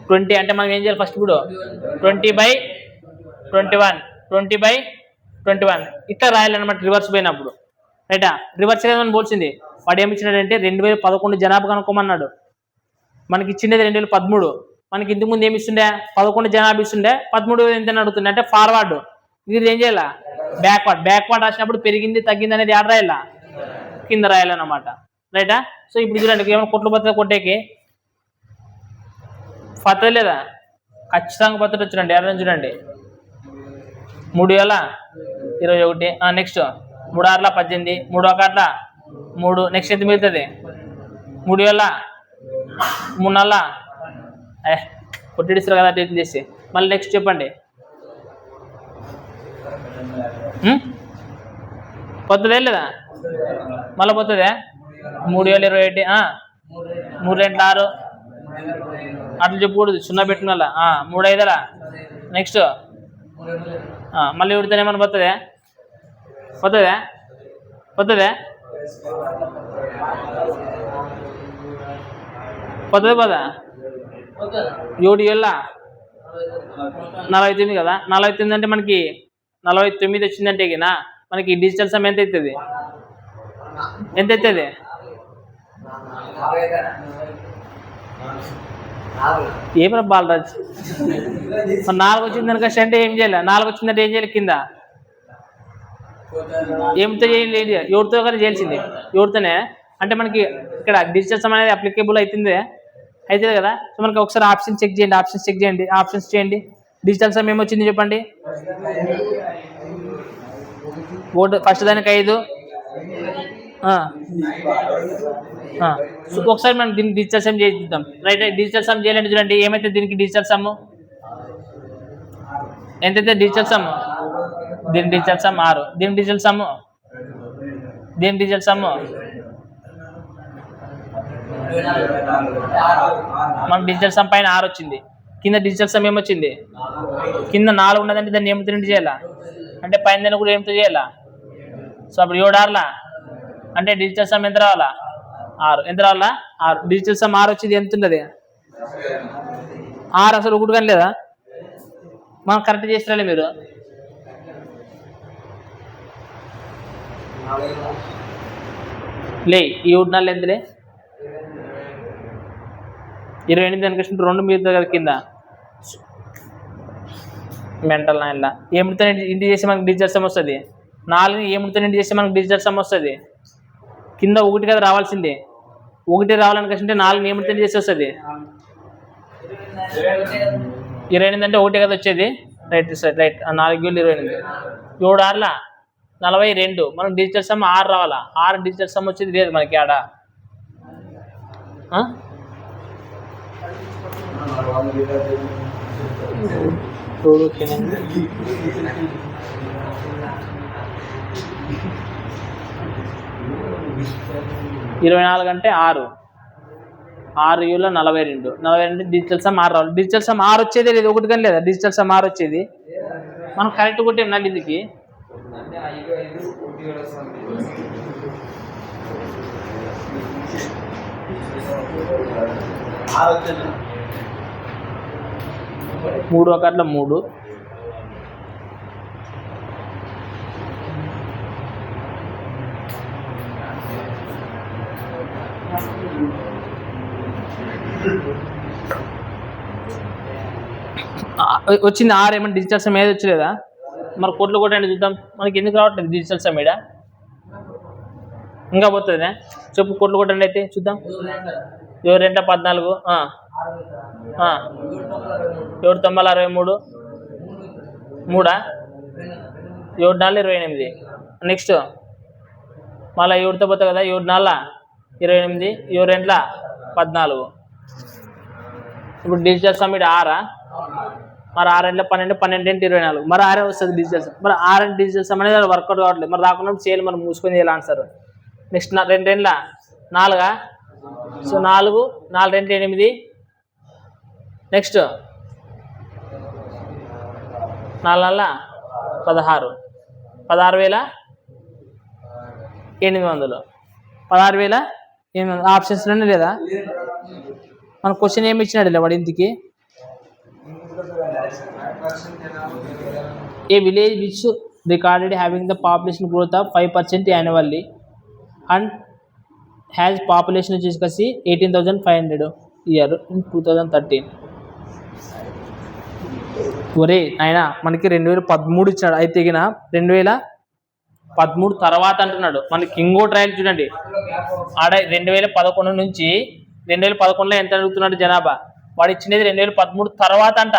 20 అంటే మనం ఏం చేయాలి ఫస్ట్ ఇప్పుడు 20/21 20/21 ఇట్లా రాయాలన్నమాట రివర్స్ పోయినప్పుడు రైటా. రివర్స్ ఏమని పోల్చింది వాడు ఏమి ఇచ్చినాడంటే 2011 జనాభా కనుక్కోమన్నాడు. మనకి ఇచ్చిండేది 2013. మనకి ఇంతకు ముందు ఏమి ఇస్తుండే 11 జనాభా ఇస్తుండే 13 ఎంత అడుగుతుండే అంటే ఫార్వర్డ్. ఇది ఏం చేయాల బ్యాక్వర్డ్ రాసినప్పుడు పెరిగింది తగ్గింది అనేది ఆడ రాయాల కింద రాయాలన్నమాట రైటా. సో ఇప్పుడు చూడండి ఏమైనా కొట్లు పత్ర కొట్టేకి పత్తది లేదా ఖచ్చితంగా పత్ర చూడండి ఎవరైనా చూడండి 3,21. నెక్స్ట్ 3,6,18 3,1 3 నెక్స్ట్ ఎంత మిగులుతుంది 3,3 కొట్టిడిస్తారు కదా టేక్ చేసి మళ్ళీ నెక్స్ట్ చెప్పండి పోతుందే లేదా మళ్ళీ పోతుందే 3,021 3 2 6 అట్లా చెప్పకూడదు 0 పెట్టిన వాళ్ళ 3 5 నెక్స్ట్ మళ్ళీ ఉడితేనే ఏమన్నా పోతుందే పోతుందే పోతుంది పోదా 7 ఏళ్ళ 49 కదా 49 అంటే మనకి 49 వచ్చిందంటే కదా మనకి డిజిటల్ సమ్ ఎంత అవుతుంది ఎంత అవుతుంది ఏమైనా బాలరాజ్ 4 వచ్చింది కనుక అంటే ఏం చేయాలి 4 వచ్చిందంటే ఏం చేయాలి కింద ఏమితో చేయాలి ఎవరితో కానీ చేయాల్సింది ఎవరితోనే అంటే మనకి ఇక్కడ డిజిటల్ సమ్ అనేది అప్లికేబుల్ అవుతుంది అవుతుంది కదా. సో మనకి ఒకసారి ఆప్షన్స్ చెక్ చేయండి ఆప్షన్స్ చేయండి డిజిటల్ సమ్ ఏమొచ్చింది చెప్పండి ఫస్ట్ దానికి 5 ఒకసారి మనం దీనికి డిజిటల్ సమ్ చేద్దాం రైట్. డిజిటల్ సమ్ చేయాలంటే చూడండి ఏమైతే దీనికి డిజిటల్ సమ్ ఎంతైతే డిజిటల్ సమ్ దీని డిజిటల్ సమ్ 6 దీని డిజిటల్ సమ్ మనకు డిజిటల్ సమ్ పైన 6 వచ్చింది కింద డిజిటల్ సమ్ ఏమొచ్చింది కింద 4 ఉన్నదంటే దాన్ని ఏమితో నిండి చేయాలా అంటే పైన దాన్ని కూడా ఏమితో చేయాలా. సో అప్పుడు 7 6 అంటే డిజిటల్ సమ్ ఎంత రావాలా 6 ఎంత రావాలా 6 డిజిటల్ సమ్ 6 వచ్చింది ఎంత ఉన్నది 6 అసలు ఒకటి కానీ లేదా మనం కరెక్ట్ చేస్తారా మీరు లే ఈ 4 ఎంతలే 28 అనుకుంటే 2 మీద కదా కింద మెంటల్ నాయన ఏమిటితో ఇంటి చేస్తే మనకి డిజిటల్ సమ్ వస్తుంది 4 ఏమిటితో ఇంటి చేస్తే మనకి డిజిటల్ సమ్ వస్తుంది కింద 1 కదా రావాల్సిందే 1 రావాలనుకుంటే 4 ఏమిటితో చేసి వస్తుంది 28 అంటే 1 కదా వచ్చేది రైట్ రైట్ 4 28 7 6 42 మనం డిజిటల్ సమ్ 6 రావాలా 6 డిజిటల్ సమ్ వచ్చేది లేదు మనకి ఆడ 24 అంటే 6 6 42 డిజిటల్ సమ్ 6 రావాలి డిజిటల్ సమ్ 6 వచ్చేది లేదు 1 కానీ లేదా డిజిటల్ సమ్ 6 వచ్చేది మనం కరెక్ట్ కొట్టే ఉండాలి ఇదికి 3 1 3 వచ్చింది 6 ఏమన్నా డిజిటల్ సమ్ ఏది వచ్చలేదా మరి కోట్లు కొట్టండి చూద్దాం మనకి ఎందుకు రావట్లేదు డిజిటల్ సమ్ ఈడ ఇంకా పోతుందినే చెప్పు కోట్లు కొట్టండి అయితే చూద్దాం 7 2 14 7 9 63 3 7 4 28 నెక్స్ట్ మళ్ళీ 7తో పోతాయి కదా 7 4 28 7 2 14 ఇప్పుడు డిజిటల్ సమ్ ఈడ 6 మరి 6 12 12 24 మరి 6 వస్తుంది డిజిటల్ సమ్. మరి 6 డిజిటల్ సమ్ అనేది వర్కౌట్ కావట్లేదు. మరి రాకుండా చేయాలి, మనం మూసుకొని చేయాలి ఆన్సర్. నెక్స్ట్ 2 2 4. సో 4 4 2 8. నెక్స్ట్ 4 4 16. 16,800. 16,800 ఆప్షన్స్లోనే లేదా? మన క్వశ్చన్ ఏమి ఇచ్చినాడు వాడు ఇంటికి? A village which recorded having the population growth of 5% annually and has population వచ్చేసి 18,500 ఇయర్ ఇన్ 2013. ఒరే ఆయన మనకి 2013 ఇచ్చాడు. అయితే 2013 తర్వాత అంటున్నాడు. మనకి ఇంకో ట్రయల్ చూడండి, ఆడ 2011 నుంచి 2011లో ఎంత అడుగుతున్నాడు జనాభా, వాడు ఇచ్చినది 2013 తర్వాత అంట.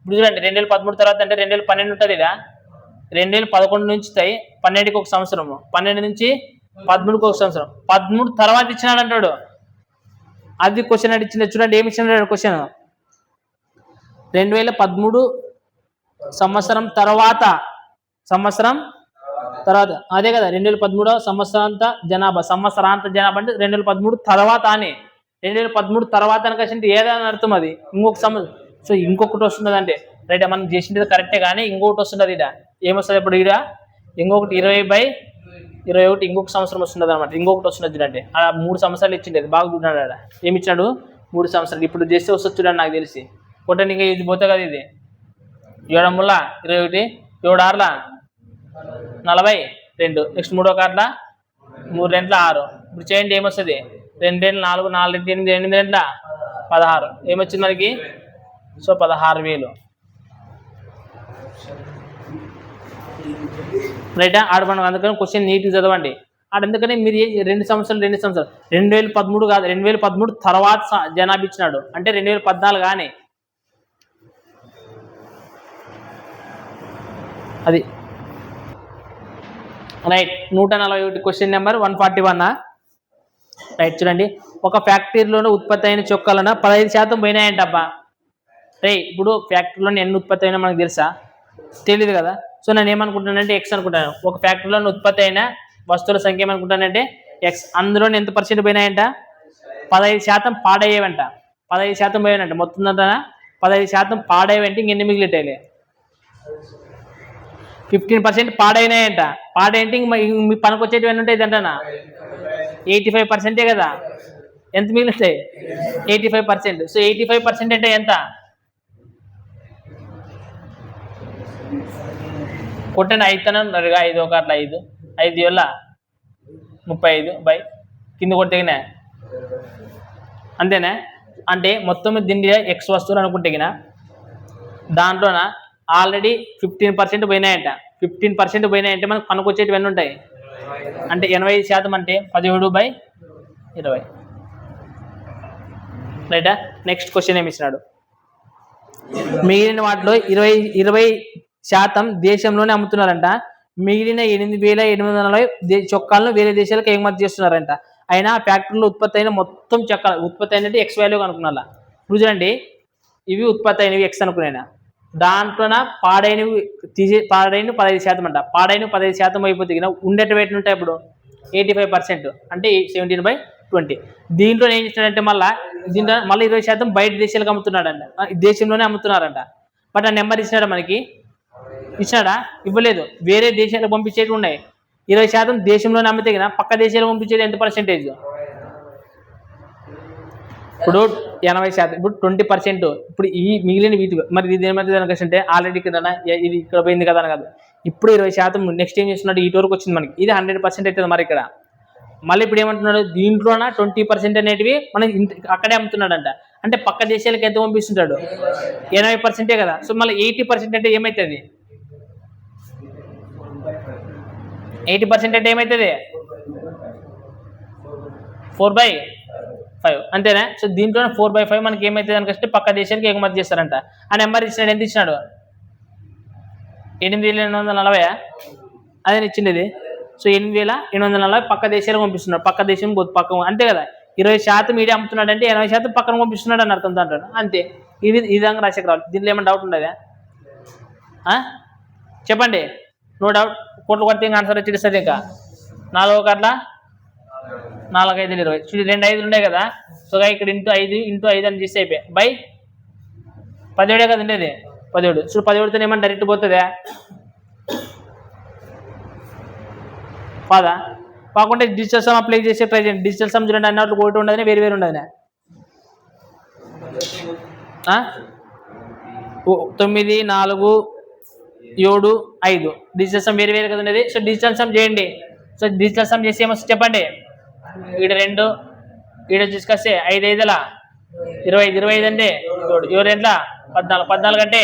ఇప్పుడు చూడండి 2013 తర్వాత అంటే 2012 ఉంటుంది కదా, 2011 నుంచి 12కి ఒక సంవత్సరము, 12 నుంచి 13కి ఒక సంవత్సరం, 13 తర్వాత ఇచ్చినాడు అంటాడు. అది క్వశ్చన్ అడిగింది. చూడండి ఏమి ఇచ్చినాడు క్వశ్చన్, 2013 సంవత్సరం తర్వాత అదే కదా 2013 సంవత్సరాంత జనాభా అంటే 2013 తర్వాత అని, 2013 తర్వాత అనకంటే ఏదైనా అర్థం అది ఇంకొక సంవత్సరం. సో ఇంకొకటి వస్తుంది అంటే రైట్, మనం చేసింది కరెక్టే కానీ ఇంకొకటి వస్తుంది. ఇడ ఏమొస్తుంది ఇప్పుడు, ఇడ ఇంకొకటి 20/21 ఇంకొక సంవత్సరం వస్తుంది అనమాట. ఇంకొకటి వస్తుంది చూడండి, ఆ 3 సంవత్సరాలు ఇచ్చిండేది. బాగా చూడండి ఆడ ఏమి ఇచ్చాడు, 3 సంవత్సరాలు. ఇప్పుడు చేస్తే వస్తుంది చూడండి, నాకు తెలిసి కొట్టండి. ఇంకా ఇది పోతే కదా, ఇది 7 ముళ్ళ 21, 7 6 42. నెక్స్ట్ 3 1 3 2 6. ఇప్పుడు చేయండి ఏమొస్తుంది, 2 2 4 4 2 8 8 2 16. ఏమొచ్చింది మనకి? సో 16,000 రైటా. ఆడ మనం అందుకని క్వశ్చన్ నీట్గా చదవండి. ఆడ ఎందుకని మీరు 2 సంవత్సరాలు 2013 కాదు, 2013 తర్వాత జనాభా ఇచ్చినాడు అంటే 2014 కానీ అది రైట్. 141 question number 141. రైట్ చూడండి, ఒక ఫ్యాక్టరీలోనే ఉత్పత్తి అయిన చొక్కాలన 15% పోయినాయంటబ్బా. రే ఇప్పుడు ఫ్యాక్టరీలోనే ఎన్ని ఉత్పత్తి అయినా మనకు తెలుసా? తెలియదు కదా. సో నేను ఏమనుకుంటానంటే ఎక్స్ అనుకుంటాను. ఒక ఫ్యాక్టరీలో ఉత్పత్తి అయిన వస్తువుల సంఖ్య ఏమనుకుంటానంటే ఎక్స్. అందులో ఎంత % పోయినాయంట? 15% పాడయ్యేవంట. 15% పోయానంట. మొత్తం అంతా 15% పాడయ్యేవంటే ఇంకెన్ని మిగిలిటాయి? 15% పాడైనాయంట. పాడైంటే ఇంక మీ పనికి వచ్చేటివి ఎన్ని ఉంటాయి అంటనా? 85% కదా. ఎంత మిగిలితాయి? 85%. సో 85% అంటే ఎంత? కొట్టండి 5 అన్నారుగా, 5 1 5 5 వల్ల 35 బై కింద కొట్టగినా అంతేనా? అంటే మొత్తం దీన్ని ఎక్స్ వస్తువులు అనుకుంటే దాంట్లోన ఆల్రెడీ 15% పోయినాయంట. 15% పోయినాయంటే మనకు పనికొచ్చేటివి ఎన్ని ఉంటాయి అంటే 85% అంటే 17/20 రైటా. నెక్స్ట్ క్వశ్చన్ ఏమి ఇచ్చినాడు, మిగిలిన వాటిలో 20% దేశంలోనే అమ్ముతున్నారంట. మిగిలిన 8,840 చొక్కాలను వేరే దేశాలకు ఎగుమతి చేస్తున్నారంట. అయినా ఫ్యాక్టరీలో ఉత్పత్తి అయిన మొత్తం చొక్కాలు ఉత్పత్తి అయినట్టు ఎక్స్ వాల్యూ అనుకున్నా. ఇప్పుడు చూడండి, ఇవి ఉత్పత్తి అయినవి ఎక్స్ అనుకున్నా, దాంట్లోన పాడైనవి 15% అంట. పాడైనవి 15% అయిపోతే ఉండేటివి ఎట్లా ఉంటాయి ఇప్పుడు 85% అంటే 17/20. దీంట్లో ఏం చేస్తాడంటే మళ్ళీ 20% బయట దేశాలకు అమ్ముతున్నాడంట. దేశంలోనే అమ్ముతున్నారంట. బట్ ఆ నెంబర్ ఇచ్చినాడా మనకి? ఇచ్చినాడా? ఇవ్వలేదు. వేరే దేశాలకు పంపించేవి ఉన్నాయి. 20% దేశంలోనే అమ్మితే పక్క దేశాలకు పంపించేది ఎంత %? ఇప్పుడు 80%. ఇప్పుడు 20%. ఇప్పుడు ఈ మిగిలిన వీటి మరి ఇది ఏమైతే దానికంటే ఆల్రెడీ ఇక్కడ ఇది ఇక్కడ పోయింది కదా అని కాదు. ఇప్పుడు 20% నెక్స్ట్ ఏం చేస్తున్నాడు, ఇటు వరకు వచ్చింది మనకి. ఇది 100% అవుతుంది మరి ఇక్కడ. మళ్ళీ ఇప్పుడు ఏమంటున్నాడు, దీంట్లోన 20% అనేటివి మనం అక్కడే అమ్ముతున్నాడంట. అంటే పక్క దేశాలకు ఎంత పంపిస్తుంటాడు? 80% కదా. సో మళ్ళీ 80% అంటే ఏమవుతుంది? 80% అంటే ఏమవుతుంది? 4/5 అంతేనా. సో దీంట్లో 4/5 మనకి ఏమవుతుంది అనుకంటే పక్క దేశానికి ఎగుమతి చేస్తారంట. ఆ నెంబర్ ఇచ్చినాడు. ఎంత ఇచ్చినాడు? 8,840 అదే ఇచ్చిండేది. సో 8,840 పక్క దేశాలకు పంపిస్తున్నాడు. పక్క దేశం పక్క అంతే కదా. 20% మీడియా అమ్ముతున్నాడు అంటే 80% పక్కన పంపిస్తున్నాడు అని అర్థం అంటాడు. అంతే. ఇది విధంగా రాసేకి రావాలి. దీంట్లో ఏమైనా డౌట్ ఉండదా? చెప్పండి, నో డౌట్. కోట్లు కొడితే ఇంకా ఆన్సర్ వచ్చేస్తుంది. ఇంకా 4 కార్డుల 4 5 20 చూడు, 2 5 ఉన్నాయి కదా. సో ఇక్కడ ఇంటూ 5 అని చేస్తే అయిపోయి బై 17 కదా ఉండేది, 17. చూడు 17తో ఏమన్నా డైరెక్ట్ పోతుందా? కాదా? కాకుంటే డిజిటల్ సమ్ అప్లై చేసే ట్రై చేయండి. డిజిటల్ సమ్ చూడండి, అన్నట్లు ఒకటి ఉండదని వేరు ఉండదని. 9 4 7 5 డిజిటల్ సమ్ వేరు కదా ఉండేది. సో డిజిటల్ సమ్ చేయండి. సో డిజిటల్ సమ్ చేసి ఏమొస్తుంది చెప్పండి. ఈడ 2 ఈడ తీసుకొస్తే 5 5 25 అంటే 7 ఎంట్ల 14 అంటే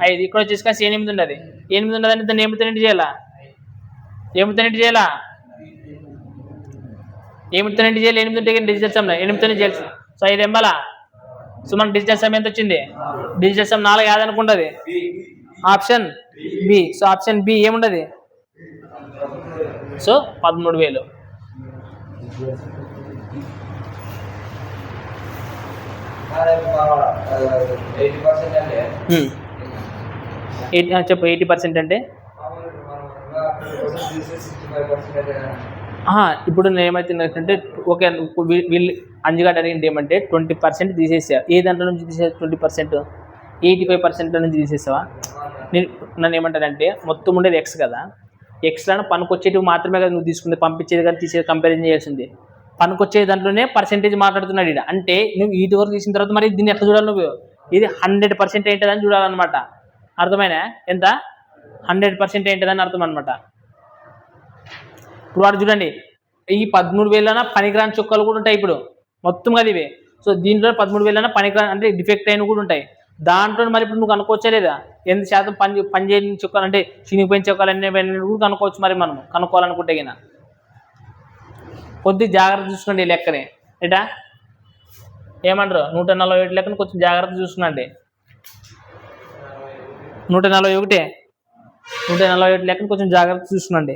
5. ఇక్కడ తీసుకొస్తే 8 ఉండదు. 8 ఉండదని దాన్ని ఏమితోనేటి చేయాలా? ఏమితోనేటి చేయాలా? 8 ఉంటే డిజిటల్ సమ్ 8తోనే చేయాల్సి. సో 5 ఎంబల. సో మనకు డిజిటల్ సమ్ ఎంత వచ్చింది? డిజిటల్ సమ్ 4 యాడ్ అనుకుంటుంది. Option B. So option B ఏముండదు. సో 13,000. చెప్పు 80% అంటే ఇప్పుడు నేను ఏమైతుందంటే ఓకే, వీళ్ళు అంజుగాడు అడిగింది ఏమంటే 20% తీసేసా. ఏ దాంట్లో నుంచి తీసే 20%? 85% నుంచి తీసేసావా? నన్ను ఏమంటారంటే మొత్తం ఉండేది ఎక్స్ కదా, ఎక్స్లో పనికొచ్చేటివి మాత్రమే కదా నువ్వు తీసుకుంది, పంపించేది కానీ తీసేది కంపారిజన్ చేయాల్సింది. పనికొచ్చే దాంట్లోనే పర్సెంటేజ్ మాట్లాడుతున్నాడు ఇక్కడ. అంటే నువ్వు వీటి వరకు తీసిన తర్వాత మరి దీన్ని ఎట్లా చూడాలి? నువ్వు ఇది 100% ఏంటదని చూడాలన్నమాట. అర్థమైనా? ఎంత 100% ఏంటదని అర్థం అనమాట. ఇప్పుడు వాడు చూడండి, ఈ 13,000 పనికిరాని చుక్కలు కూడా ఉంటాయి ఇప్పుడు మొత్తం కదా ఇవి. సో దీంట్లో 13,000 పనికిరాని అంటే డిఫెక్ట్ అయిన కూడా ఉంటాయి. దాంట్లో మరి ఇప్పుడు నువ్వు కనుక్కోవచ్చా లేదా? 8% పని చేయని చుక్కలు అంటే చినిగిపోయిన చుక్కలు అన్నీ కూడా కనుక్కోవచ్చు. మరి మనం కనుక్కోవాలనుకుంటే గిన కొద్దిగా జాగ్రత్త చూసుకోండి ఈ లెక్కని. ఏటా ఏమంటారు? 147 లెక్కను కొంచెం జాగ్రత్త చూసుకోండి. 147 లెక్కను కొంచెం జాగ్రత్త చూసుకోండి.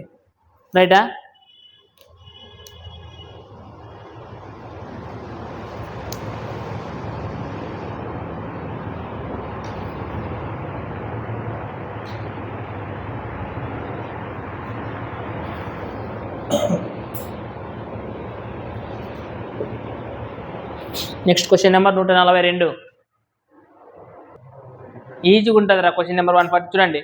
రైటా? Next question number 142. ఈజీగా ఉంటుంది రా. క్వశ్చన్ నెంబర్ 1 చూడండి.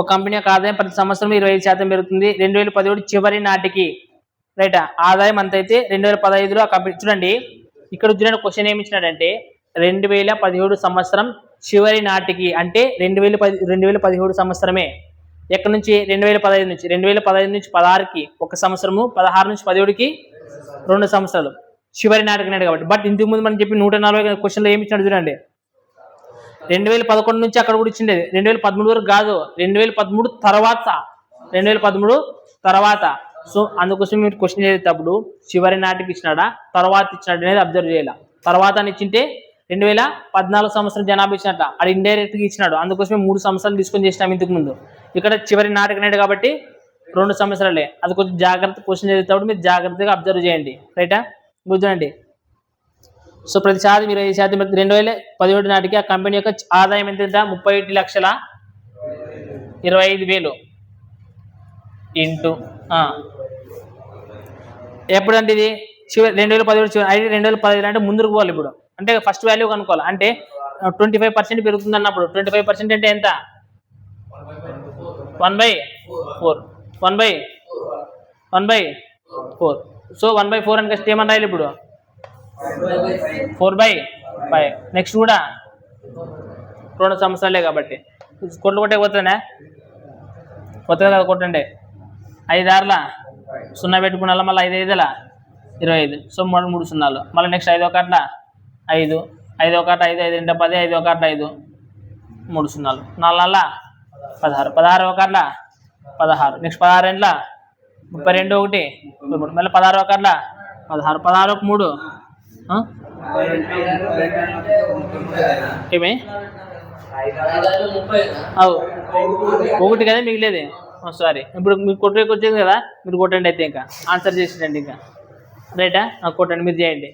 ఒక కంపెనీ యొక్క ఆదాయం ప్రతి సంవత్సరం 25% పెరుగుతుంది 2017 చివరి నాటికి. రైటా? ఆదాయం అంత అయితే 2015లో ఆ కంపెనీ చూడండి. ఇక్కడ చూడండి క్వశ్చన్ ఏమి ఇచ్చినాడంటే 2017 సంవత్సరం చివరి నాటికి అంటే 2017 సంవత్సరమే. ఎక్కడి నుంచి? 2015 నుంచి. 2015 నుంచి 16కి 1 సంవత్సరము, 16 నుంచి 17కి 2 సంవత్సరాలు చివరి నాటికి నాడు కాబట్టి. బట్ ఇంతకు ముందు మనం చెప్పి 140 క్వశ్చన్లో ఏమి ఇచ్చినాడు చూడండి. 2011 నుంచి అక్కడ కూడా ఇచ్చిండేది. 2013 వరకు కాదు, 2013 తర్వాత. సో అందుకోసం మీరు క్వశ్చన్ చేసేటప్పుడు చివరి నాటికి ఇచ్చినాడా తర్వాత ఇచ్చినాడు అనేది అబ్జర్వ్ చేయాలి. తర్వాత అని ఇచ్చింటే 2014 సంవత్సరం జనాభా ఇచ్చినట్ట, అది ఇండైరెక్ట్గా ఇచ్చినాడు. అందుకోసమే 3 సంవత్సరాలు తీసుకొని చేసినాం ఇంతకు ముందు. ఇక్కడ చివరి నాటికి నాడు కాబట్టి 2 సంవత్సరాలే. అది కొంచెం జాగ్రత్త క్వశ్చన్ చేసేటప్పుడు మీరు జాగ్రత్తగా అబ్జర్వ్ చేయండి. రైటా? గుర్తుండి. సో ప్రతిసారి మీరు 5% 2017 నాటికి ఆ కంపెనీ యొక్క ఆదాయం ఎంత? 31,25,000 ఇంటూ ఎప్పుడంటే ఇది 2017 చివరి. అయితే 2015 అంటే ముందుకు పోవాలి. ఇప్పుడు అంటే ఫస్ట్ వాల్యూ కనుక్కోవాలి. అంటే 25% పెరుగుతుంది అన్నప్పుడు 25% అంటే ఎంత? 1/4. సో 1/4 అని కస్తే ఏమని రాయాలి ఇప్పుడు? 4/5. నెక్స్ట్ కూడా 2 సంవత్సరాలే కాబట్టి కొట్లు కొట్టే పోతుందా? కొత్తగా కదా కొట్టండి. 5 6 0 పెట్టుకున్నా, మళ్ళీ 5 5 25. సో 3 సున్నాలు. మళ్ళీ నెక్స్ట్ 5 1 5 5 1 5 5 2 10 5 1 5 3 సున్నాలు. 4 16 16 1 16. నెక్స్ట్ 16 2 32 1 33. మళ్ళీ 16 1 16 16 3 ఏమే ఒకటి కదా మిగిలేదు. సారీ, ఇప్పుడు మీకు కొట్టేకి వచ్చింది కదా, మీరు కొట్టండి. అయితే ఇంకా ఆన్సర్ చేసేటండి ఇంకా. రైటా? కొట్టండి, మీరు చేయండి.